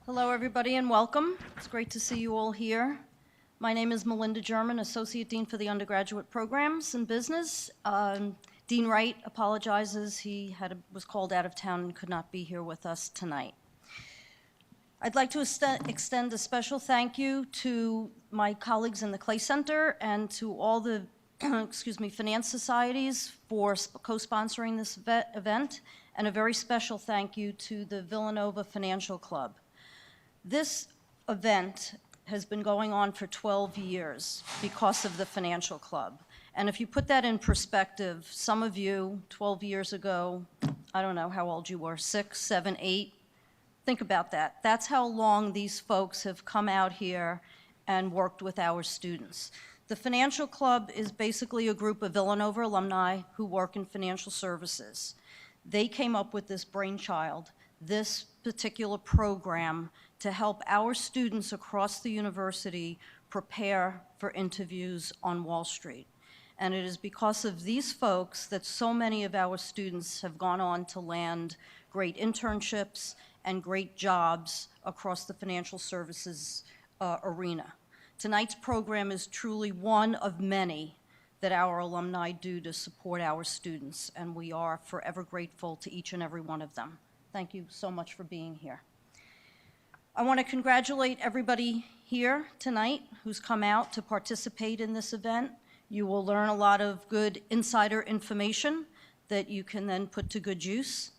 Hello, everybody, and welcome. It's great to see you all here. My name is Melinda German, Associate Dean for the Undergraduate Programs in Business. Dean Wright apologizes. He was called out of town and could not be here with us tonight. I'd like to extend a special thank you to my colleagues in the Clay Center and to all the finance societies for co-sponsoring this event, and a very special thank you to the Villanova Financial Club. This event has been going on for 12 years because of the Financial Club. And if you put that in perspective, some of you 12 years ago, I don't know how old you were, 6, 7, 8, think about that. That's how long these folks have come out here and worked with our students. The Financial Club is basically a group of Villanova alumni who work in financial services. They came up with this brainchild, this particular program, to help our students across the university prepare for interviews on Wall Street. And it is because of these folks that so many of our students have gone on to land great internships and great jobs across the financial services arena. Tonight's program is truly one of many that our alumni do to support our students, and we are forever grateful to each and every one of them. Thank you so much for being here. I want to congratulate everybody here tonight who's come out to participate in this event. You will learn a lot of good insider information that you can then put to good use.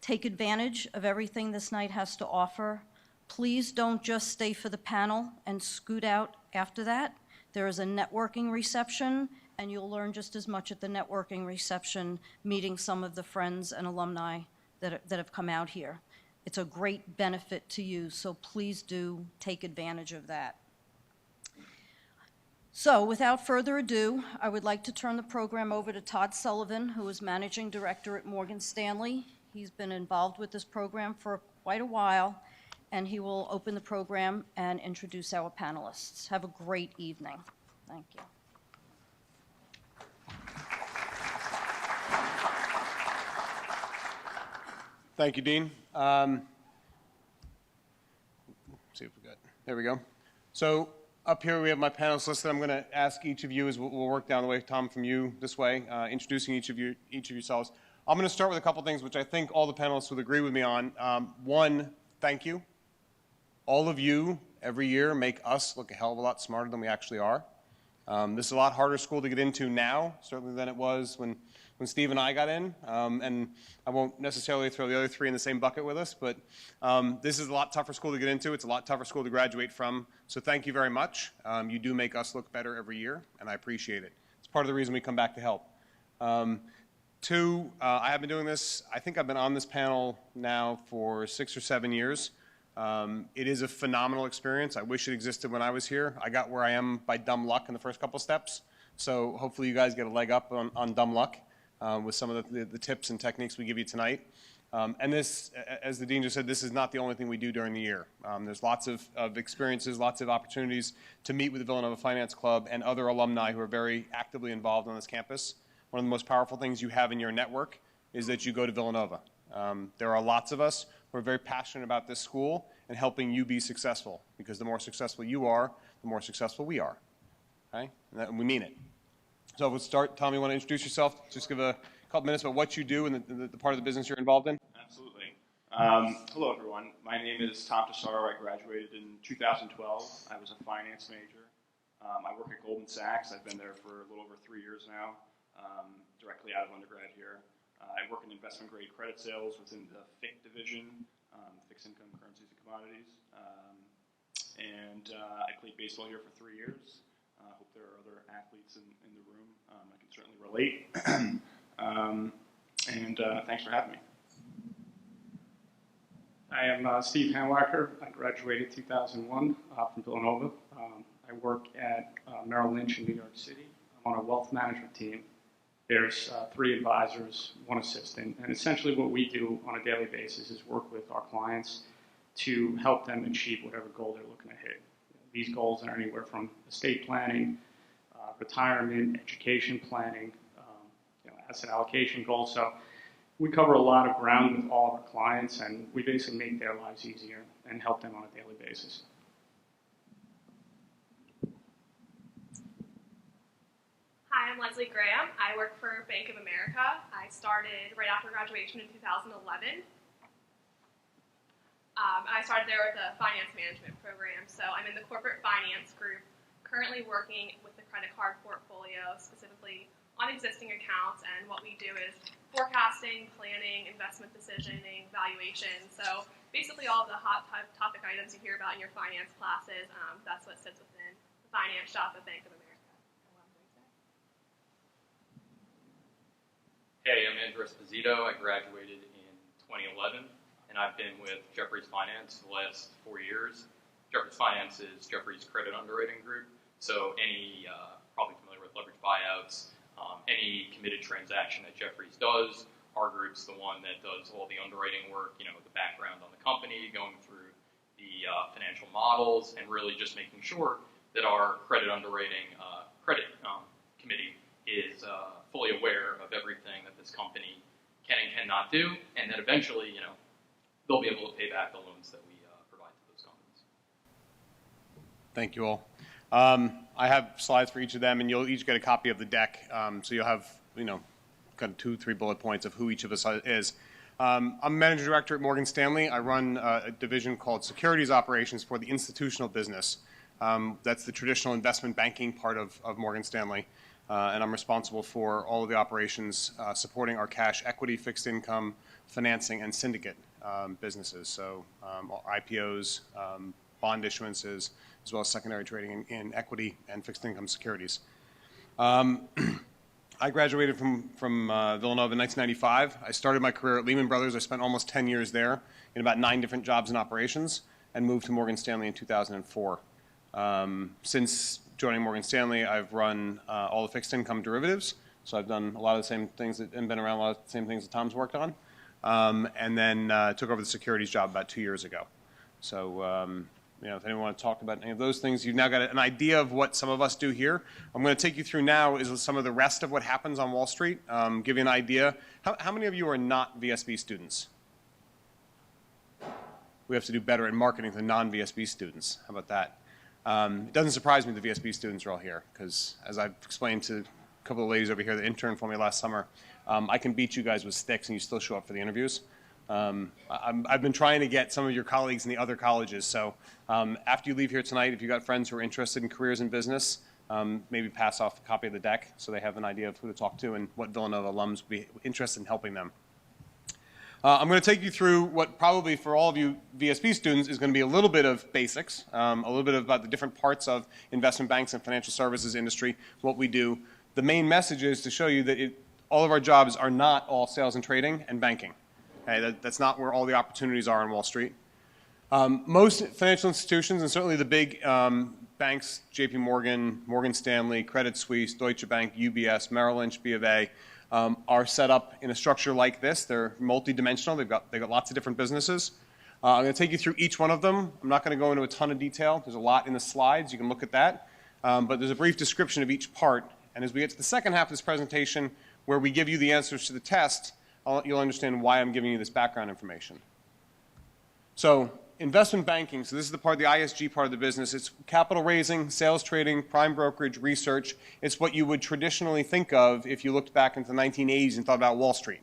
Take advantage of everything this night has to offer. Please don't just stay for the panel and scoot out after that. There is a networking reception, and you'll learn just as much at the networking reception, meeting some of the friends and alumni that have come out here. It's a great benefit to you, so please do take advantage of that. So without further ado, I would like to turn the program over to Todd Sullivan, who is Managing Director at Morgan Stanley. He's been involved with this program for quite a while, and he will open the program and introduce our panelists. Have a great evening. Thank you. Thank you, Dean. See if we got, there we go. So up here we have my panelists listed. I'm going to ask each of you, as we'll work down the way, Tom, from you this way, introducing each of yourselves. I'm going to start with a couple things which I think all the panelists would agree with me on. One, thank you. All of you, every year, make us look a hell of a lot smarter than we actually are. This is a lot harder school to get into now, certainly than it was when Steve and I got in, and I won't necessarily throw the other three in the same bucket with us, but this is a lot tougher school to get into. It's a lot tougher school to graduate from, so thank you very much. You do make us look better every year, and I appreciate it. It's part of the reason we come back to help. Two, I have been doing this, I think I've been on this panel now for 6 or 7 years. It is a phenomenal experience. I wish it existed when I was here. I got where I am by dumb luck in the first couple steps, so hopefully you guys get a leg up on dumb luck. With some of the tips and techniques we give you tonight. And this, as the Dean just said, this is not the only thing we do during the year. There's lots of experiences, lots of opportunities to meet with the Villanova Finance Club and other alumni who are very actively involved on this campus. One of the most powerful things you have in your network is that you go to Villanova. There are lots of us who are very passionate about this school and helping you be successful, because the more successful you are, the more successful we are. Okay? And we mean it. So we'll start. Tom, you want to introduce yourself? Just give a couple minutes about what you do and the part of the business you're involved in. Absolutely. Hello, everyone. My name is Tom Tesauro. I graduated in 2012. I was a finance major. I work at Goldman Sachs. I've been there for a little over 3 years now, directly out of undergrad here. I work in investment-grade credit sales within the FIC division, fixed income, currencies, and commodities. I played baseball here for 3 years. I hope there are other athletes in the room. I can certainly relate. Thanks for having me. I am Steve Hanwacker. I graduated 2001 from Villanova. I work at Merrill Lynch in New York City. I'm on a wealth management team. There's 3 advisors, 1 assistant, and essentially what we do on a daily basis is work with our clients to help them achieve whatever goal they're looking to hit. These goals are anywhere from estate planning, retirement, education planning, asset allocation goals. So we cover a lot of ground with all of our clients, and we basically make their lives easier. and help them on a daily basis. Hi, I'm Leslie Graham. I work for Bank of America. I started right after graduation in 2011. I started there with a finance management program, so I'm in the corporate finance group, currently working with the credit card portfolio, specifically on existing accounts, and what we do is forecasting, planning, investment decisioning, valuation. So basically all of the hot topic items you hear about in your finance classes, that's what sits within the finance shop at Bank of America. Hey, I'm Esposito. I graduated in 2011, and I've been with Jefferies Finance the last 4 years. Jefferies Finance is Jefferies' credit underwriting group, so any, probably familiar with leverage buyouts, any committed transaction that Jefferies does, our group's the one that does all the underwriting work, you know, the background on the company, going through the financial models, and really just making sure that our credit underwriting committee is fully aware of everything that this company can and cannot do, and that eventually, you know, they'll be able to pay back the loans that we provide to those companies. Thank you all. I have slides for each of them, and you'll each get a copy of the deck. So you'll have, you know, kind of 2-3 bullet points of who each of us is. I'm manager director at Morgan Stanley. I run a division called Securities Operations for the institutional business. That's the traditional investment banking part of Morgan Stanley. And I'm responsible for all of the operations supporting our cash equity, fixed income, financing, and syndicate businesses. So IPOs, bond issuances, as well as secondary trading in equity and fixed income securities. I graduated from Villanova in 1995. I started my career at Lehman Brothers. I spent almost 10 years there in about 9 different jobs and operations, and moved to Morgan Stanley in 2004. Since joining Morgan Stanley, I've run all the fixed income derivatives. So I've done a lot of the same things and been around a lot of the same things that Tom's worked on. And then took over the securities job about 2 years ago. So, you know, if anyone wants to talk about any of those things, you've now got an idea of what some of us do here. I'm going to take you through now is some of the rest of what happens on Wall Street, give you an idea. How many of you are not VSB students? We have to do better in marketing than non-VSB students. How about that? It doesn't surprise me the VSB students are all here, because as I've explained to a couple of ladies over here that interned for me last summer, I can beat you guys with sticks and you still show up for the interviews. I've been trying to get some of your colleagues in the other colleges, so after you leave here tonight, if you've got friends who are interested in careers in business, maybe pass off a copy of the deck so they have an idea of who to talk to and what Villanova alums would be interested in helping them. I'm going to take you through what probably for all of you VSB students is going to be a little bit of basics, a little bit about the different parts of investment banks and financial services industry, what we do. The main message is to show you that all of our jobs are not all sales and trading and banking. Okay, that's not where all the opportunities are on Wall Street. Most financial institutions, and certainly the big banks, JP Morgan, Morgan Stanley, Credit Suisse, Deutsche Bank, UBS, Merrill Lynch, B of A, are set up in a structure like this. They're multidimensional. They've got lots of different businesses. I'm going to take you through each one of them. I'm not going to go into a ton of detail. There's a lot in the slides. You can look at that. But there's a brief description of each part. And as we get to the second half of this presentation, where we give you the answers to the test, you'll understand why I'm giving you this background information. So investment banking, so this is the part, the ISG part of the business. It's capital raising, sales trading, prime brokerage, research. It's what you would traditionally think of if you looked back into the 1980s and thought about Wall Street.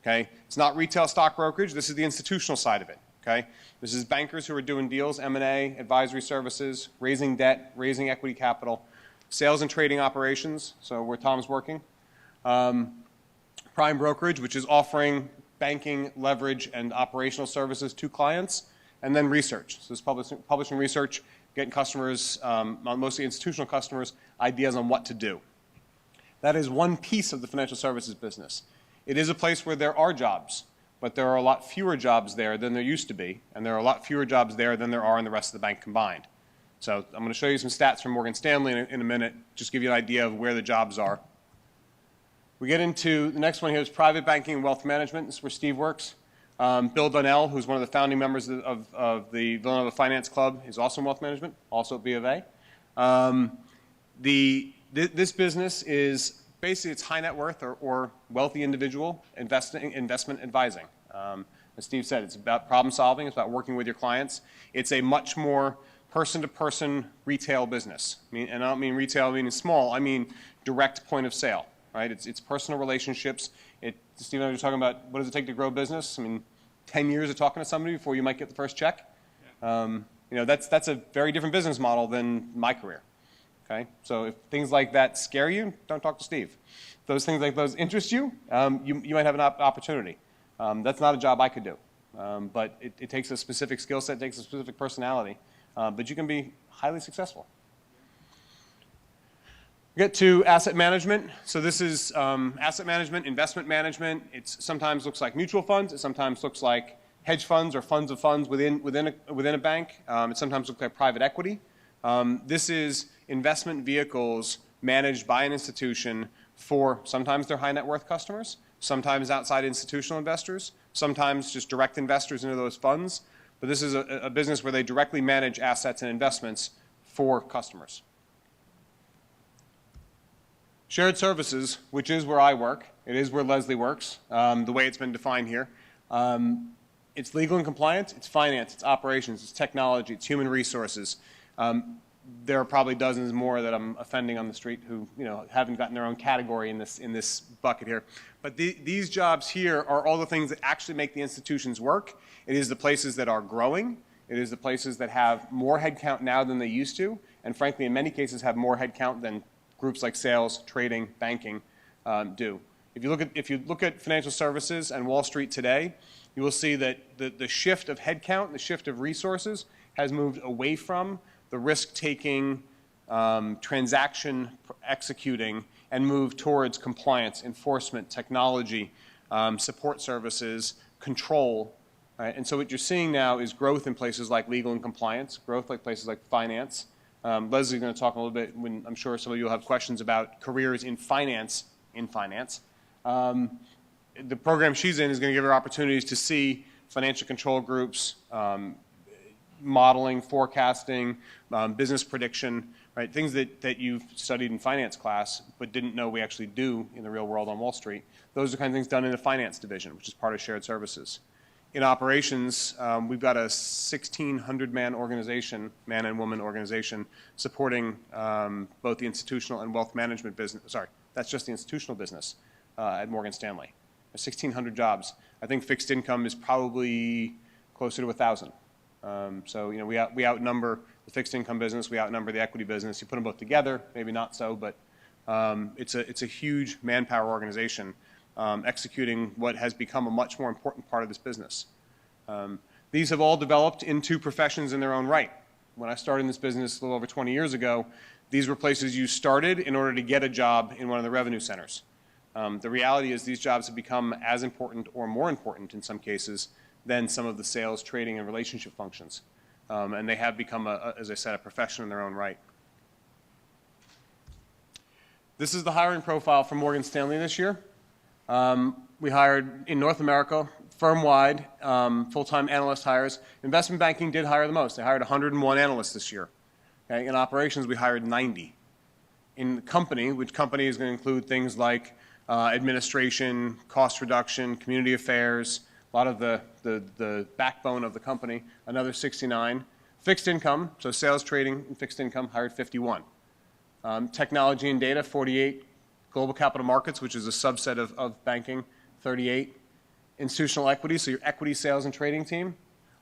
Okay? It's not retail stock brokerage. This is the institutional side of it. Okay? This is bankers who are doing deals, M&A, advisory services, raising debt, raising equity capital, sales and trading operations, so where Tom's working. Prime brokerage, which is offering banking, leverage, and operational services to clients, and then research. So this publishing research, getting customers, mostly institutional customers, ideas on what to do. That is one piece of the financial services business. It is a place where there are jobs, but there are a lot fewer jobs there than there used to be, and there are a lot fewer jobs there than there are in the rest of the bank combined. So I'm going to show you some stats from Morgan Stanley in a minute, just give you an idea of where the jobs are. We get into the next one here is private banking and wealth management. This is where Steve works. Bill Donnell, who's one of the founding members of the Villanova Finance Club, is also in wealth management, also at B of A. This business is basically it's high net worth or wealthy individual investment advising. As Steve said, it's about problem solving, it's about working with your clients. It's a much more person-to-person retail business. And I don't mean retail meaning small, I mean direct point of sale, right? It's personal relationships. Steve and I were talking about what does it take to grow business? I mean, 10 years of talking to somebody before you might get the first check. You know, that's a very different business model than my career. Okay, so if things like that scare you, don't talk to Steve. If those things like those interest you, you might have an opportunity. That's not a job I could do, but it takes a specific skill set, it takes a specific personality, but you can be highly successful. We get to asset management. So this is asset management, investment management. It sometimes looks like mutual funds. It sometimes looks like hedge funds or funds of funds within a bank. It sometimes looks like private equity. This is investment vehicles managed by an institution for sometimes their high net worth customers, sometimes outside institutional investors, sometimes just direct investors into those funds. But this is a business where they directly manage assets and investments for customers. Shared services, which is where I work, it is where Leslie works, the way it's been defined here. It's legal and compliance, it's finance, it's operations, it's technology, it's human resources. There are probably dozens more that I'm offending on the street who haven't gotten their own category in this bucket here. But these jobs here are all the things that actually make the institutions work. It is the places that are growing. It is the places that have more headcount now than they used to, and frankly, in many cases, have more headcount than groups like sales, trading, banking do. If you look at financial services and Wall Street today, you will see that the shift of headcount, the shift of resources, has moved away from the risk-taking, transaction executing, and moved towards compliance, enforcement, technology, support services, control. Right? And so what you're seeing now is growth in places like legal and compliance, growth like places like finance. Leslie's going to talk a little bit when I'm sure some of you will have questions about careers in finance. The program she's in is going to give her opportunities to see financial control groups, modeling, forecasting, business prediction, right? Things that you've studied in finance class but didn't know we actually do in the real world on Wall Street. Those are the kind of things done in the finance division, which is part of shared services. In operations, we've got a 1,600-man organization, man and woman organization, supporting both the institutional and wealth management business. Sorry, that's just the institutional business at Morgan Stanley. 1,600 jobs. I think fixed income is probably closer to 1,000. So we outnumber the fixed income business, we outnumber the equity business. You put them both together, maybe not so, but it's a huge manpower organization executing what has become a much more important part of this business. These have all developed into professions in their own right. When I started in this business a little over 20 years ago, these were places you started in order to get a job in one of the revenue centers. The reality is these jobs have become as important or more important in some cases than some of the sales, trading, and relationship functions. And they have become, as I said, a profession in their own right. This is the hiring profile for Morgan Stanley this year. We hired in North America, firm-wide, full-time analyst hires. Investment banking did hire the most. They hired 101 analysts this year. Okay? In operations, we hired 90. In the company, which company is going to include things like administration, cost reduction, community affairs, a lot of the backbone of the company, another 69. Fixed income, so sales, trading, and fixed income, hired 51. Technology and data, 48. Global capital markets, which is a subset of banking, 38. Institutional equity, so your equity sales and trading team,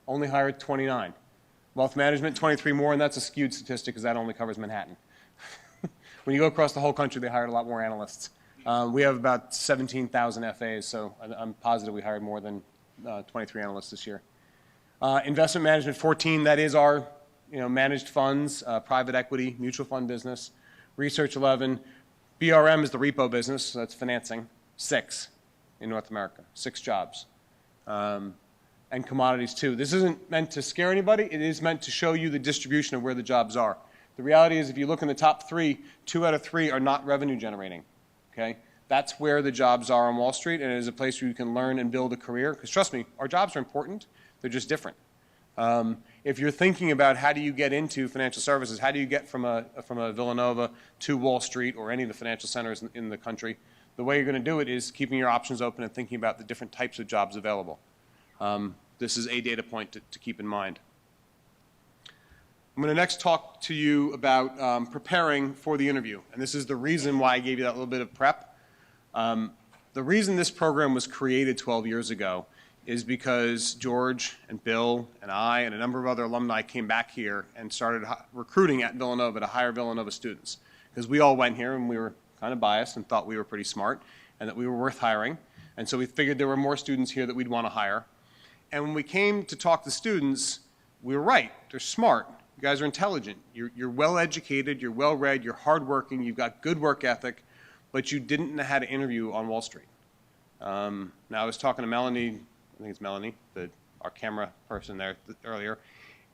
only hired 29. Wealth management, 23 more, and that's a skewed statistic because that only covers Manhattan. When you go across the whole country, they hired a lot more analysts. We have about 17,000 FAs, so I'm positive we hired more than 23 analysts this year. Investment management, 14. That is our managed funds, private equity, mutual fund business. Research, 11. BRM is the repo business, so that's financing. 6 in North America, 6 jobs. And commodities, 2. This isn't meant to scare anybody. It is meant to show you the distribution of where the jobs are. The reality is if you look in the top 3, 2 out of 3 are not revenue generating. Okay? That's where the jobs are on Wall Street, and it is a place where you can learn and build a career. Because trust me, our jobs are important. They're just different. If you're thinking about how do you get into financial services, how do you get from a Villanova to Wall Street or any of the financial centers in the country, the way you're going to do it is keeping your options open and thinking about the different types of jobs available. this is a data point to keep in mind. I'm going to next talk to you about preparing for the interview. And this is the reason why I gave you that little bit of prep. The reason this program was created 12 years ago is because George and Bill and I and a number of other alumni came back here and started recruiting at Villanova to hire Villanova students. Because we all went here and we were kind of biased and thought we were pretty smart and that we were worth hiring. And so we figured there were more students here that we'd want to hire. And when we came to talk to students, we were right. They're smart. You guys are intelligent. You're well educated. You're well read. You're hardworking. You've got good work ethic, but you didn't know how to interview on Wall Street. Now I was talking to Melanie, I think it's Melanie, our camera person there earlier.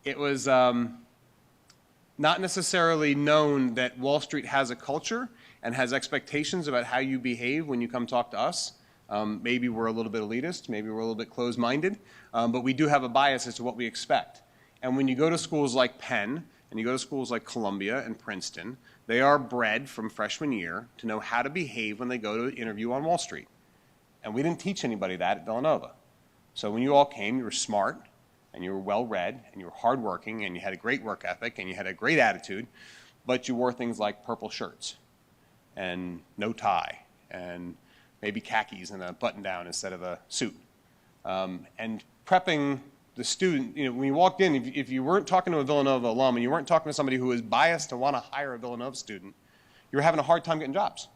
It was not necessarily known that Wall Street has a culture and has expectations about how you behave when you come talk to us. Maybe we're a little bit elitist, maybe we're a little bit closed-minded, but we do have a bias as to what we expect. And when you go to schools like Penn, and you go to schools like Columbia and Princeton, they are bred from freshman year to know how to behave when they go to interview on Wall Street. And we didn't teach anybody that at Villanova. So when you all came, you were smart, and you were well-read, and you were hardworking, and you had a great work ethic, and you had a great attitude, but you wore things like purple shirts, and no tie, and maybe khakis and a button-down instead of a suit. And prepping the student, when you walked in, if you weren't talking to a Villanova alum and you weren't talking to somebody who was biased to want to hire a Villanova student, you were having a hard time getting jobs.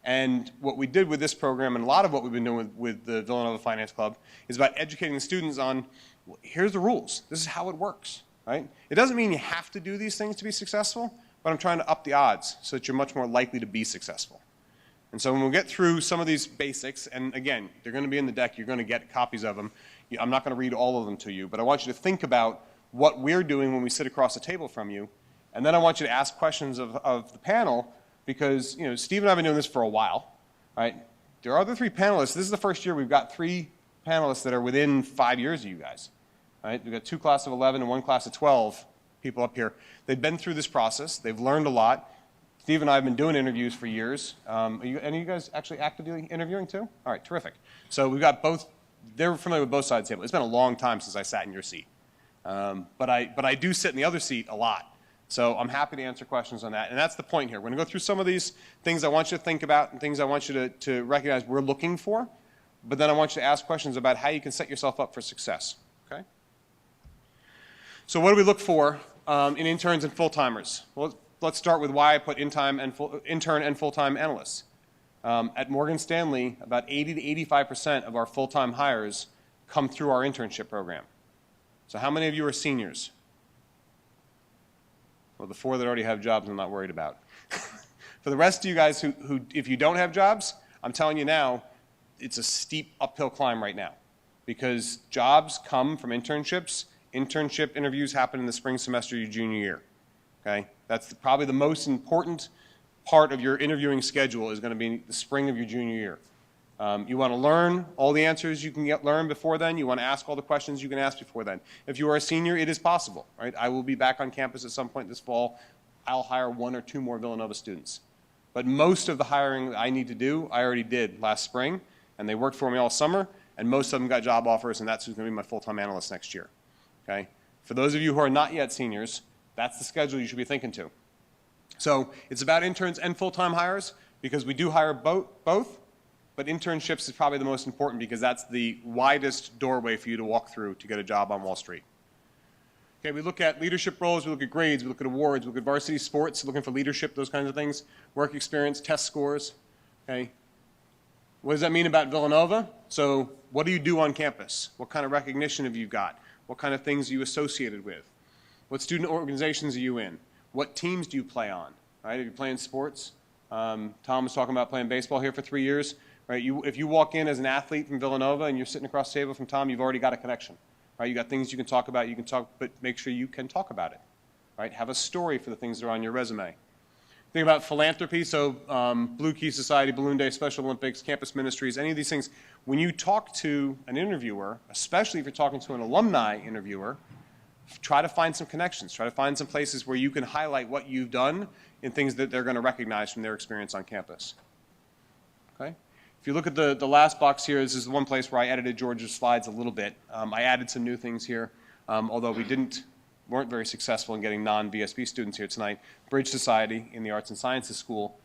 And what we did with this program, and a lot of what we've been doing with the Villanova Finance Club, is about educating the students on, well, here's the rules. This is how it works, right? It doesn't mean you have to do these things to be successful, but I'm trying to up the odds so that you're much more likely to be successful. And so when we get through some of these basics, and again, they're going to be in the deck, you're going to get copies of them. I'm not going to read all of them to you, but I want you to think about what we're doing when we sit across the table from you. And then I want you to ask questions of the panel, because Steve and I have been doing this for a while, right? There are other 3 panelists. This is the first year we've got 3 panelists that are within 5 years of you guys, right? We've got 2 class of 11 and 1 class of 12 people up here. They've been through this process. They've learned a lot. Steve and I have been doing interviews for years. Any of you guys actually actively interviewing too? All right, terrific. So we've got both. They're familiar with both sides of the table. It's been a long time since I sat in your seat. But I do sit in the other seat a lot. So I'm happy to answer questions on that. And that's the point here. We're going to go through some of these things I want you to think about and things I want you to recognize we're looking for. But then I want you to ask questions about how you can set yourself up for success. Okay? So what do we look for in interns and full-timers? Well, let's start with why I put intern and full-time analysts. At Morgan Stanley, about 80 to 85% of our full-time hires come through our internship program. So how many of you are seniors? Well, the 4 that already have jobs I'm not worried about. For the rest of you guys who, if you don't have jobs, I'm telling you now, it's a steep uphill climb right now. Because jobs come from internships. Internship interviews happen in the spring semester of your junior year. Okay? That's probably the most important part of your interviewing schedule is going to be the spring of your junior year. You want to learn all the answers you can learn before then. You want to ask all the questions you can ask before then. If you are a senior, it is possible. Right? I will be back on campus at some point this fall. I'll hire 1 or 2 more Villanova students. But most of the hiring that I need to do, I already did last spring, and they worked for me all summer, and most of them got job offers, and that's who's going to be my full-time analyst next year. Okay? For those of you who are not yet seniors, that's the schedule you should be thinking to. So it's about interns and full-time hires because we do hire both, but internships is probably the most important because that's the widest doorway for you to walk through to get a job on Wall Street. Okay, we look at leadership roles, we look at grades, we look at awards, we look at varsity sports, looking for leadership, those kinds of things, work experience, test scores. Okay. What does that mean about Villanova? So what do you do on campus? What kind of recognition have you got? What kind of things are you associated with? What student organizations are you in? What teams do you play on? Right? If you're playing sports, Tom was talking about playing baseball here for 3 years. Right? If you walk in as an athlete from Villanova and you're sitting across the table from Tom, you've already got a connection. Right? You got things you can talk about. You can talk, but make sure you can talk about it. Right? Have a story for the things that are on your resume. Think about philanthropy. So Blue Key Society, Balloon Day, Special Olympics, campus ministries, any of these things. When you talk to an interviewer, especially if you're talking to an alumni interviewer, try to find some connections. Try to find some places where you can highlight what you've done in things that they're going to recognize from their experience on campus. Okay? If you look at the last box here, this is the one place where I edited George's slides a little bit. I added some new things here, although we weren't very successful in getting non-VSB students here tonight. Bridge Society in the Arts and Sciences School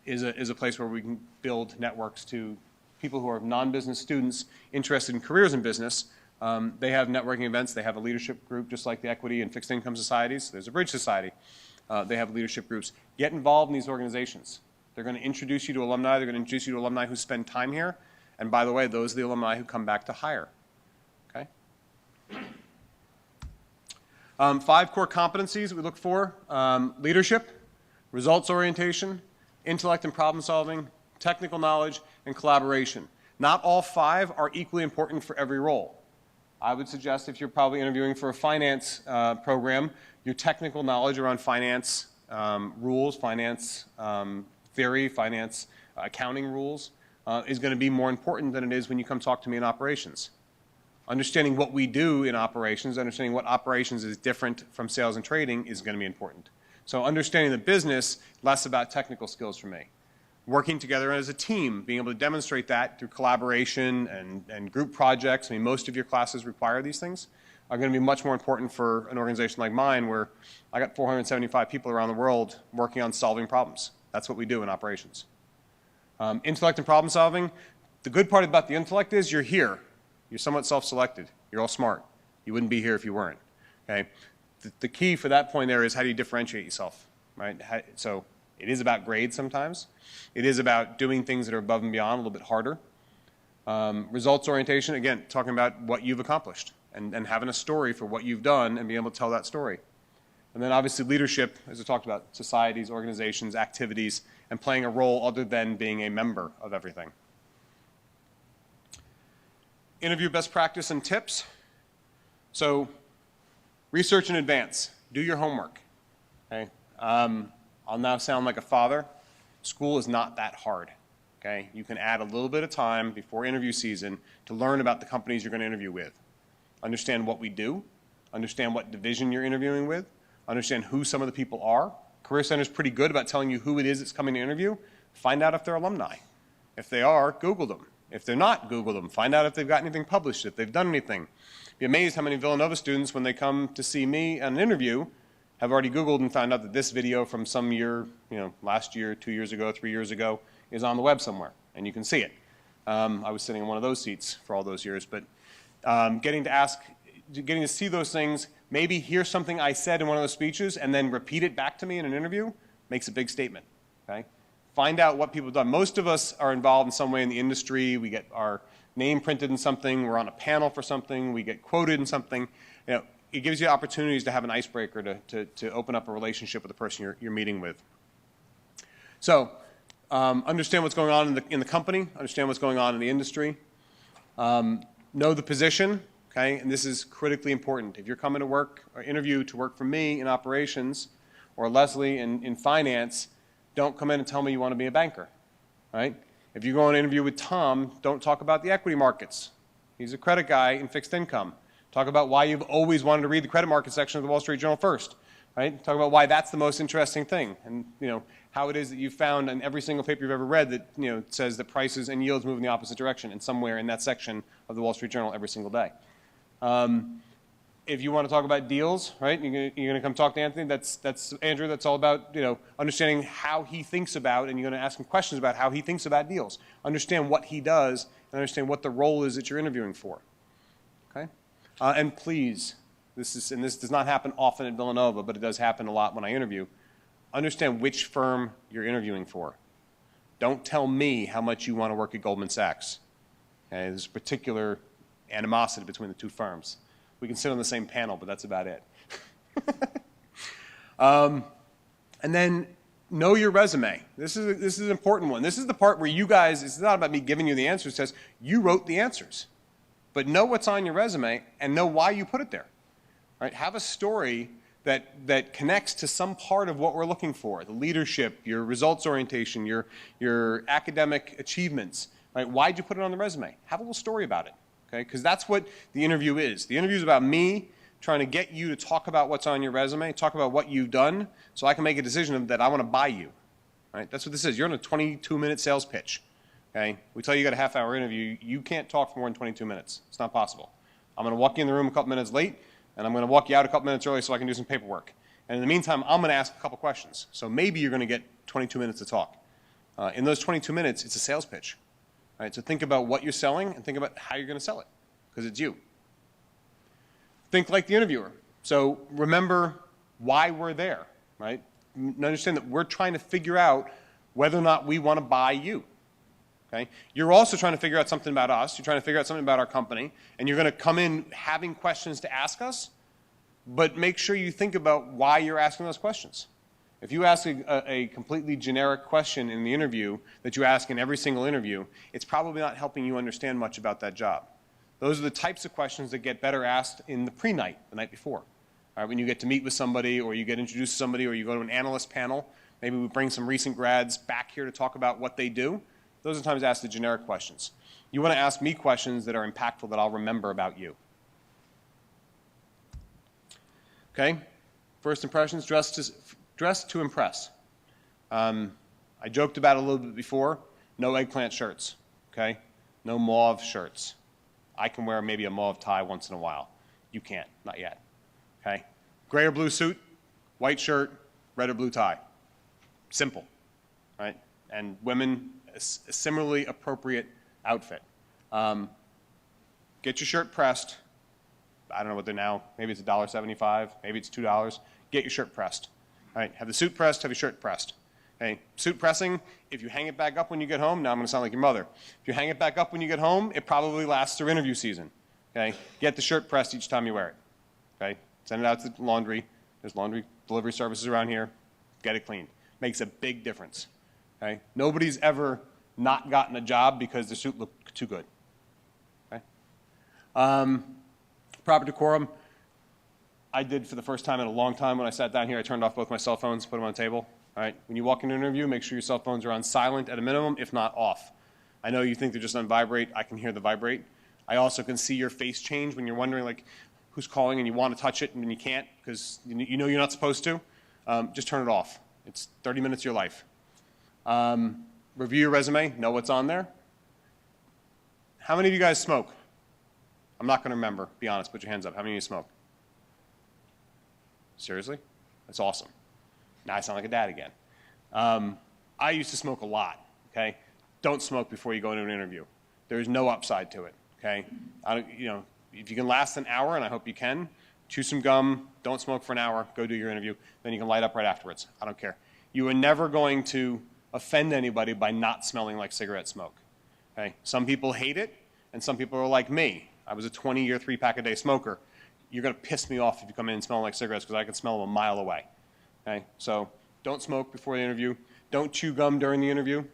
is a place where we can build networks to people who are non-business students interested in careers in business. They have networking events. They have a leadership group, just like the equity and fixed income societies. There's a Bridge Society. They have leadership groups. Get involved in these organizations. They're going to introduce you to alumni. They're going to introduce you to alumni who spend time here. And by the way, those are the alumni who come back to hire. Okay? 5 core competencies we look for: leadership, results orientation, intellect and problem solving, technical knowledge, and collaboration. Not all 5 are equally important for every role. I would suggest if you're probably interviewing for a finance program, your technical knowledge around finance rules, finance theory, finance accounting rules is going to be more important than it is when you come talk to me in operations. Understanding what we do in operations, understanding what operations is different from sales and trading is going to be important. So understanding the business, less about technical skills for me. Working together as a team, being able to demonstrate that through collaboration and group projects. I mean, most of your classes require these things, are going to be much more important for an organization like mine, where I got 475 people around the world working on solving problems. That's what we do in operations. Intellect and problem solving. The good part about the intellect is you're here. You're somewhat self-selected. You're all smart. You wouldn't be here if you weren't. Okay? The key for that point there is, how do you differentiate yourself, right? So it is about grades sometimes. It is about doing things that are above and beyond, a little bit harder. Results orientation, again, talking about what you've accomplished and having a story for what you've done and being able to tell that story. And then obviously leadership, as I talked about, societies, organizations, activities, and playing a role other than being a member of everything. Interview best practice and tips. So research in advance. Do your homework. Okay? I'll now sound like a father. School is not that hard. Okay? You can add a little bit of time before interview season to learn about the companies you're going to interview with. Understand what we do. Understand what division you're interviewing with. Understand who some of the people are. Career Center is pretty good about telling you who it is that's coming to interview. Find out if they're alumni. If they are, Google them. If they're not, Google them. Find out if they've got anything published, if they've done anything. Be amazed how many Villanova students, when they come to see me at an interview, have already Googled and found out that this video from some year, last year, 2 years ago, 3 years ago, is on the web somewhere, and you can see it. I was sitting in one of those seats for all those years, but getting to see those things, maybe hear something I said in one of those speeches and then repeat it back to me in an interview makes a big statement. Okay? Find out what people have done. Most of us are involved in some way in the industry. We get our name printed in something. We're on a panel for something. We get quoted in something. It gives you opportunities to have an icebreaker to open up a relationship with the person you're meeting with. So understand what's going on in the company. Understand what's going on in the industry. Know the position. Okay, and this is critically important. If you're coming to work or interview to work for me in operations or Leslie in finance, don't come in and tell me you want to be a banker, right? If you go on an interview with Tom, don't talk about the equity markets. He's a credit guy in fixed income. Talk about why you've always wanted to read the credit market section of the Wall Street Journal first, right? Talk about why that's the most interesting thing, and how it is that you've found in every single paper you've ever read that says that prices and yields move in the opposite direction, and somewhere in that section of the Wall Street Journal every single day. If you want to talk about deals, right? You're going to come talk to Anthony. That's Andrew. That's all about understanding how he thinks about, and you're going to ask him questions about how he thinks about deals. Understand what he does, and understand what the role is that you're interviewing for. Okay, and please, this does not happen often at Villanova, but it does happen a lot when I interview. Understand which firm you're interviewing for. Don't tell me how much you want to work at Goldman Sachs. Okay, there's particular animosity between the two firms. We can sit on the same panel, but that's about it. And then know your resume. This is an important one. This is the part where you guys, it's not about me giving you the answers, it says you wrote the answers. But know what's on your resume and know why you put it there. Right? Have a story that connects to some part of what we're looking for, the leadership, your results orientation, your academic achievements. Right? Why'd you put it on the resume? Have a little story about it. Okay? Because that's what the interview is. The interview is about me trying to get you to talk about what's on your resume, talk about what you've done, so I can make a decision that I want to buy you. Right? That's what this is. You're on a 22-minute sales pitch. Okay? We tell you got a half-hour interview, you can't talk for more than 22 minutes. It's not possible. I'm going to walk you in the room a couple minutes late, and I'm going to walk you out a couple minutes early so I can do some paperwork. And in the meantime, I'm going to ask a couple questions. So maybe you're going to get 22 minutes to talk. In those 22 minutes, it's a sales pitch. Right? So think about what you're selling and think about how you're going to sell it, because it's you. Think like the interviewer. So remember why we're there, right? Understand that we're trying to figure out whether or not we want to buy you. Okay? You're also trying to figure out something about us. You're trying to figure out something about our company. And you're going to come in having questions to ask us, but make sure you think about why you're asking those questions. If you ask a completely generic question in the interview that you ask in every single interview, it's probably not helping you understand much about that job. Those are the types of questions that get better asked in the pre-night, the night before. All right, when you get to meet with somebody or you get introduced to somebody or you go to an analyst panel, maybe we bring some recent grads back here to talk about what they do. Those are times to ask the generic questions. You want to ask me questions that are impactful that I'll remember about you. Okay? First impressions, dress to impress. I joked about it a little bit before. No eggplant shirts. Okay? No mauve shirts. I can wear maybe a mauve tie once in a while. You can't. Not yet. Okay? Gray or blue suit, white shirt, red or blue tie. Simple. Right? And women, a similarly appropriate outfit. Get your shirt pressed. I don't know what they're now. Maybe it's $1.75. Maybe it's $2. Get your shirt pressed. All right, have the suit pressed, have your shirt pressed. Okay, suit pressing, if you hang it back up when you get home, now I'm going to sound like your mother. If you hang it back up when you get home, it probably lasts through interview season. Okay, get the shirt pressed each time you wear it. Okay, send it out to the laundry. There's laundry delivery services around here. Get it cleaned. Makes a big difference. Okay, nobody's ever not gotten a job because the suit looked too good. Okay, proper decorum. I did for the first time in a long time when I sat down here. I turned off both my cell phones, put them on the table. All right. When you walk into an interview, make sure your cell phones are on silent at a minimum, if not off. I know you think they're just on vibrate. I can hear the vibrate. I also can see your face change when you're wondering like who's calling and you want to touch it and you can't because you know you're not supposed to. Just turn it off. It's 30 minutes of your life. Review your resume. Know what's on there. How many of you guys smoke? I'm not going to remember. Be honest. Put your hands up. How many of you smoke? Seriously? That's awesome. Now I sound like a dad again. I used to smoke a lot, okay? Don't smoke before you go into an interview. There's no upside to it, okay? If you can last an hour, and I hope you can, chew some gum, don't smoke for an hour, go do your interview, then you can light up right afterwards. I don't care. You are never going to offend anybody by not smelling like cigarette smoke, okay? Some people hate it, and some people are like me. I was a 20-year, 3-pack-a-day smoker. You're going to piss me off if you come in and smell like cigarettes because I can smell them a mile away. Okay? So don't smoke before the interview. Don't chew gum during the interview.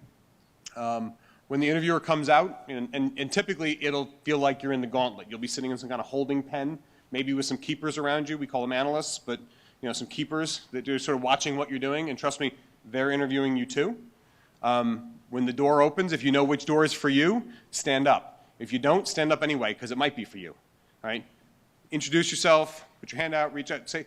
When the interviewer comes out, and typically it'll feel like you're in the gauntlet. You'll be sitting in some kind of holding pen, maybe with some keepers around you. We call them analysts, but some keepers that are sort of watching what you're doing. And trust me, they're interviewing you too. When the door opens, if you know which door is for you, stand up. If you don't, stand up anyway because it might be for you. All right? Introduce yourself, put your hand out, reach out, say,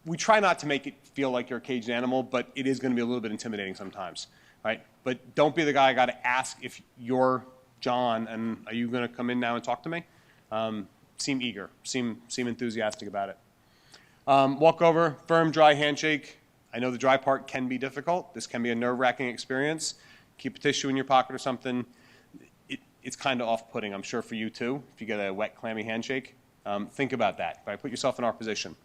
we try not to make it feel like you're a caged animal, but it is going to be a little bit intimidating sometimes, right? But don't be the guy I got to ask if you're John and are you going to come in now and talk to me? Seem eager, seem enthusiastic about it. Walk over, firm, dry handshake. I know the dry part can be difficult. This can be a nerve-wracking experience. Keep a tissue in your pocket or something. It's kind of off-putting, I'm sure, for you too, if you get a wet, clammy handshake. Think about that. Right? Put yourself in our position.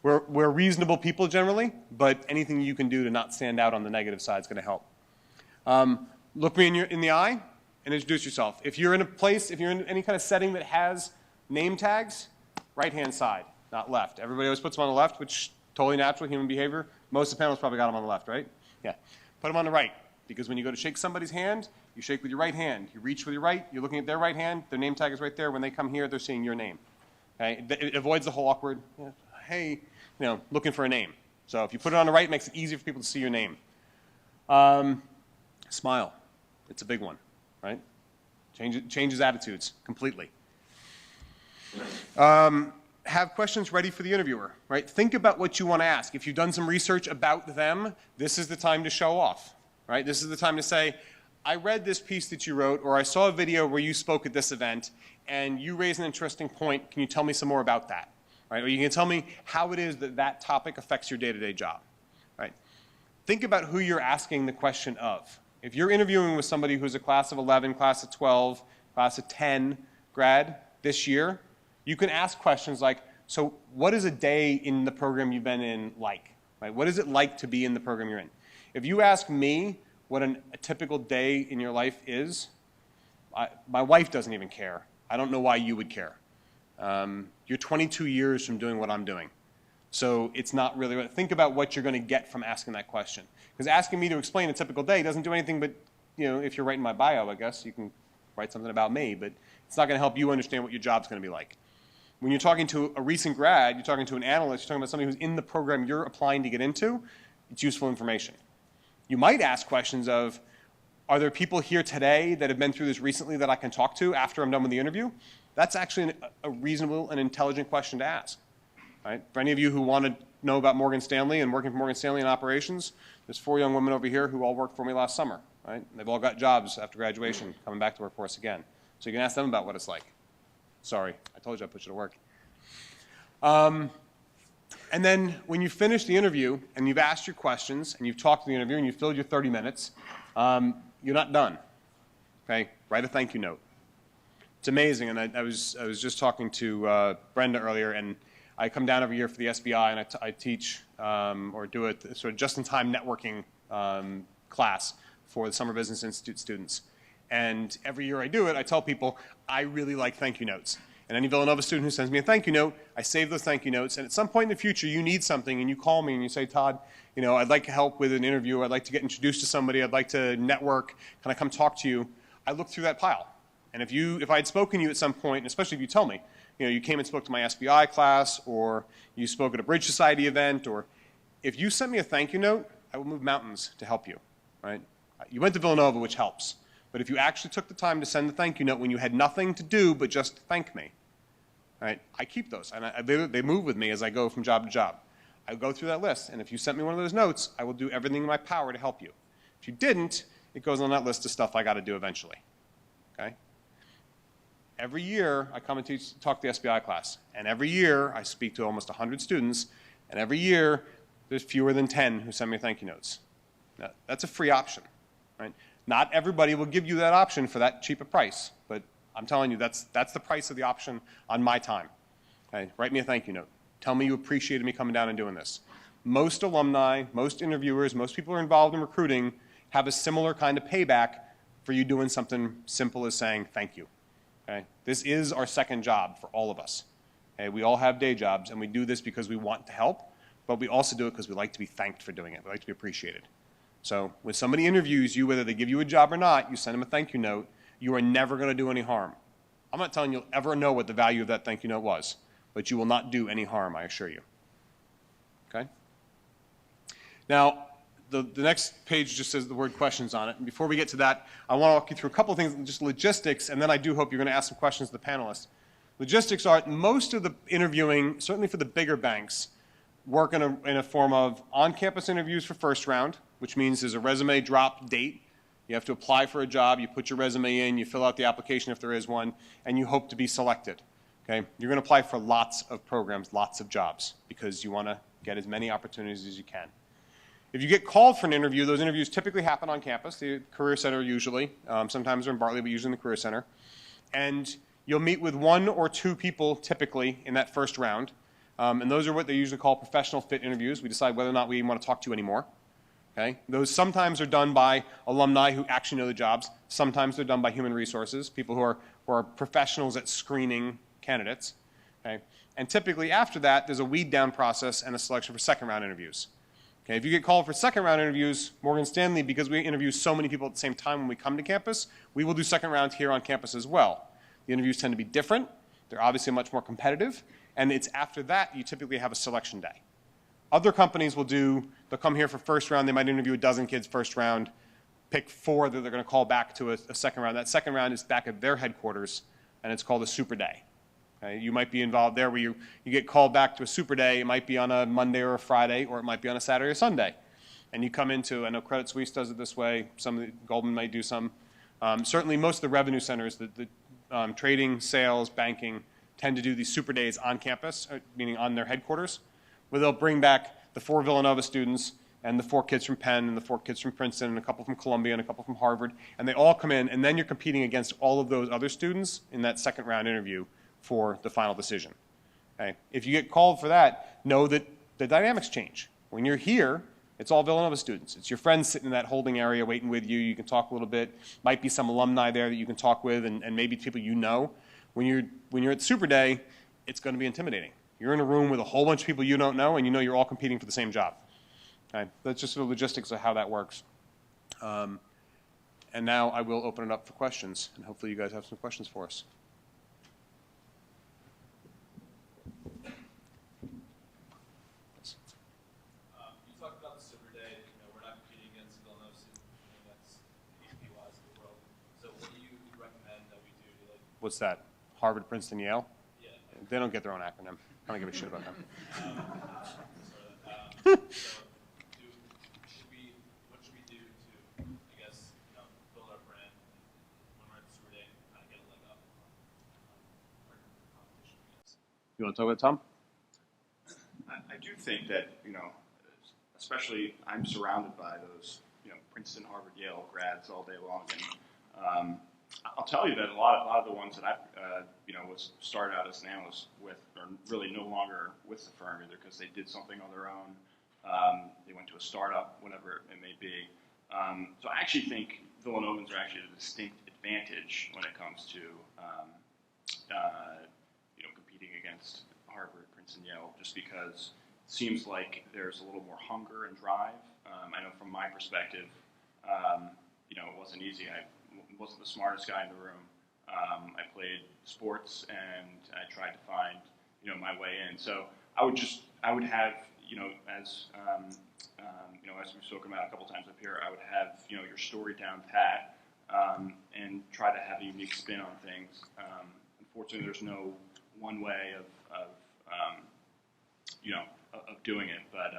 We're reasonable people generally, but anything you can do to not stand out on the negative side is going to help. Look me in the eye and introduce yourself. If you're in a place, if you're in any kind of setting that has name tags, right-hand side, not left. Everybody always puts them on the left, which totally natural human behavior. Most of the panelists probably got them on the left, right? Yeah. Put them on the right, because when you go to shake somebody's hand, you shake with your right hand. You reach with your right. You're looking at their right hand. Their name tag is right there. When they come here, they're seeing your name. Okay? It avoids the whole awkward, hey, looking for a name. So if you put it on the right, it makes it easier for people to see your name. Smile. It's a big one, right? Changes attitudes completely. Have questions ready for the interviewer, right? Think about what you want to ask. If you've done some research about them, this is the time to show off, right? This is the time to say, I read this piece that you wrote, or I saw a video where you spoke at this event, and you raised an interesting point. Can you tell me some more about that? Right? Or you can tell me how it is that that topic affects your day-to-day job. Right? Think about who you're asking the question of. If you're interviewing with somebody who's a class of 11, class of 12, class of 10 grad this year, you can ask questions like, so what is a day in the program you've been in like? Right? What is it like to be in the program you're in? If you ask me what a typical day in your life is, my wife doesn't even care. I don't know why you would care. You're 22 years from doing what I'm doing. So it's not really, think about what you're going to get from asking that question. Because asking me to explain a typical day doesn't do anything but, you know, if you're writing my bio, I guess, you can write something about me, but it's not going to help you understand what your job's going to be like. When you're talking to a recent grad, you're talking to an analyst, you're talking about somebody who's in the program you're applying to get into, it's useful information. You might ask questions of, are there people here today that have been through this recently that I can talk to after I'm done with the interview? That's actually a reasonable and intelligent question to ask. Right? For any of you who want to know about Morgan Stanley and working for Morgan Stanley in operations, there's 4 young women over here who all worked for me last summer. Right? They've all got jobs after graduation, coming back to work for us again. So you can ask them about what it's like. Sorry, I told you I'd put you to work. And then when you finish the interview and you've asked your questions and you've talked to the interviewer and you've filled your 30 minutes, you're not done. Okay? Write a thank you note. It's amazing, and I was just talking to Brenda earlier, and I come down every year for the SBI, and I teach or do a sort of just-in-time networking class for the Summer Business Institute students. And every year I do it, I tell people, I really like thank you notes. And any Villanova student who sends me a thank you note, I save those thank you notes, and at some point in the future, you need something, and you call me and you say, Todd, you know, I'd like help with an interview, I'd like to get introduced to somebody, I'd like to network, can I come talk to you? I look through that pile. And if I had spoken to you at some point, and especially if you tell me, you know, you came and spoke to my SBI class, or you spoke at a Bridge Society event, or if you sent me a thank you note, I will move mountains to help you, right? You went to Villanova, which helps. But if you actually took the time to send the thank you note when you had nothing to do but just thank me, right? I keep those, and they move with me as I go from job to job. I go through that list, and if you sent me one of those notes, I will do everything in my power to help you. If you didn't, it goes on that list of stuff I got to do eventually, okay? Every year, I come and talk to the SBI class, and every year, I speak to almost 100 students, and every year, there's fewer than 10 who send me thank you notes. Now, that's a free option, right? Not everybody will give you that option for that cheap a price, but I'm telling you, that's the price of the option on my time. Okay? Write me a thank you note. Tell me you appreciated me coming down and doing this. Most alumni, most interviewers, most people who are involved in recruiting have a similar kind of payback for you doing something simple as saying thank you. Okay? This is our second job for all of us. Okay? We all have day jobs, and we do this because we want to help, but we also do it because we like to be thanked for doing it. We like to be appreciated. So when somebody interviews you, whether they give you a job or not, you send them a thank you note, you are never going to do any harm. I'm not telling you you'll ever know what the value of that thank you note was, but you will not do any harm, I assure you. Okay? Now, the next page just says the word questions on it. And before we get to that, I want to walk you through a couple of things, just logistics, and then I do hope you're going to ask some questions to the panelists. Logistics are most of the interviewing, certainly for the bigger banks, work in a form of on-campus interviews for first round, which means there's a resume drop date. You have to apply for a job, you put your resume in, you fill out the application if there is one, and you hope to be selected. Okay? You're going to apply for lots of programs, lots of jobs, because you want to get as many opportunities as you can. If you get called for an interview, those interviews typically happen on campus, the Career Center usually. Sometimes they're in Bartley, but usually in the Career Center. And you'll meet with 1 or 2 people typically in that first round. And those are what they usually call professional fit interviews. We decide whether or not we even want to talk to you anymore. Okay? Those sometimes are done by alumni who actually know the jobs. Sometimes they're done by human resources, people who are professionals at screening candidates. Okay? And typically after that, there's a weed down process and a selection for second round interviews. Okay? If you get called for second round interviews, Morgan Stanley, because we interview so many people at the same time when we come to campus, we will do second rounds here on campus as well. The interviews tend to be different. They're obviously much more competitive. And it's after that you typically have a selection day. Other companies they'll come here for first round, they might interview a dozen kids first round, pick 4 that they're going to call back to a second round. That second round is back at their headquarters, and it's called a super day. Okay? You might be involved there where you get called back to a super day. It might be on a Monday or a Friday, or it might be on a Saturday or Sunday. and you come into, I know Credit Suisse does it this way, Goldman might do some. Certainly most of the revenue centers, the trading, sales, banking, tend to do these super days on campus, meaning on their headquarters, where they'll bring back the 4 Villanova students and the 4 kids from Penn and the 4 kids from Princeton and a couple from Columbia and a couple from Harvard, and they all come in, and then you're competing against all of those other students in that second round interview for the final decision. Okay? If you get called for that, know that the dynamics change. When you're here, it's all Villanova students. It's your friends sitting in that holding area waiting with you. You can talk a little bit. Might be some alumni there that you can talk with, and maybe people you know. When you're at Super Day, it's going to be intimidating. You're in a room with a whole bunch of people you don't know, and you know you're all competing for the same job. Okay? That's just the logistics of how that works. And now I will open it up for questions, and hopefully you guys have some questions for us. What's that? Harvard, Princeton, Yale? Yeah. They don't get their own acronym. I don't give a shit about them. What should we do to, I guess, build our brand when we're at the Super Day and kind of get a leg up on our competition, I guess? You want to talk about it, Tom? I do think that, especially I'm surrounded by those, Princeton, Harvard, Yale grads all day long, and I'll tell you that a lot of the ones that I've, was started out as an analyst with are really no longer with the firm either because they did something on their own. They went to a startup, whatever it may be. So I actually think Villanovans are actually at a distinct advantage when it comes to, competing against Harvard, Princeton, Yale, just because it seems like there's a little more hunger and drive. I know from my perspective, it wasn't easy. I wasn't the smartest guy in the room. I played sports and I tried to find, my way in. So I would have, as we've spoken about a couple times up here, I would have, your story down pat and try to have a unique spin on things. Unfortunately, there's no one way of doing it, but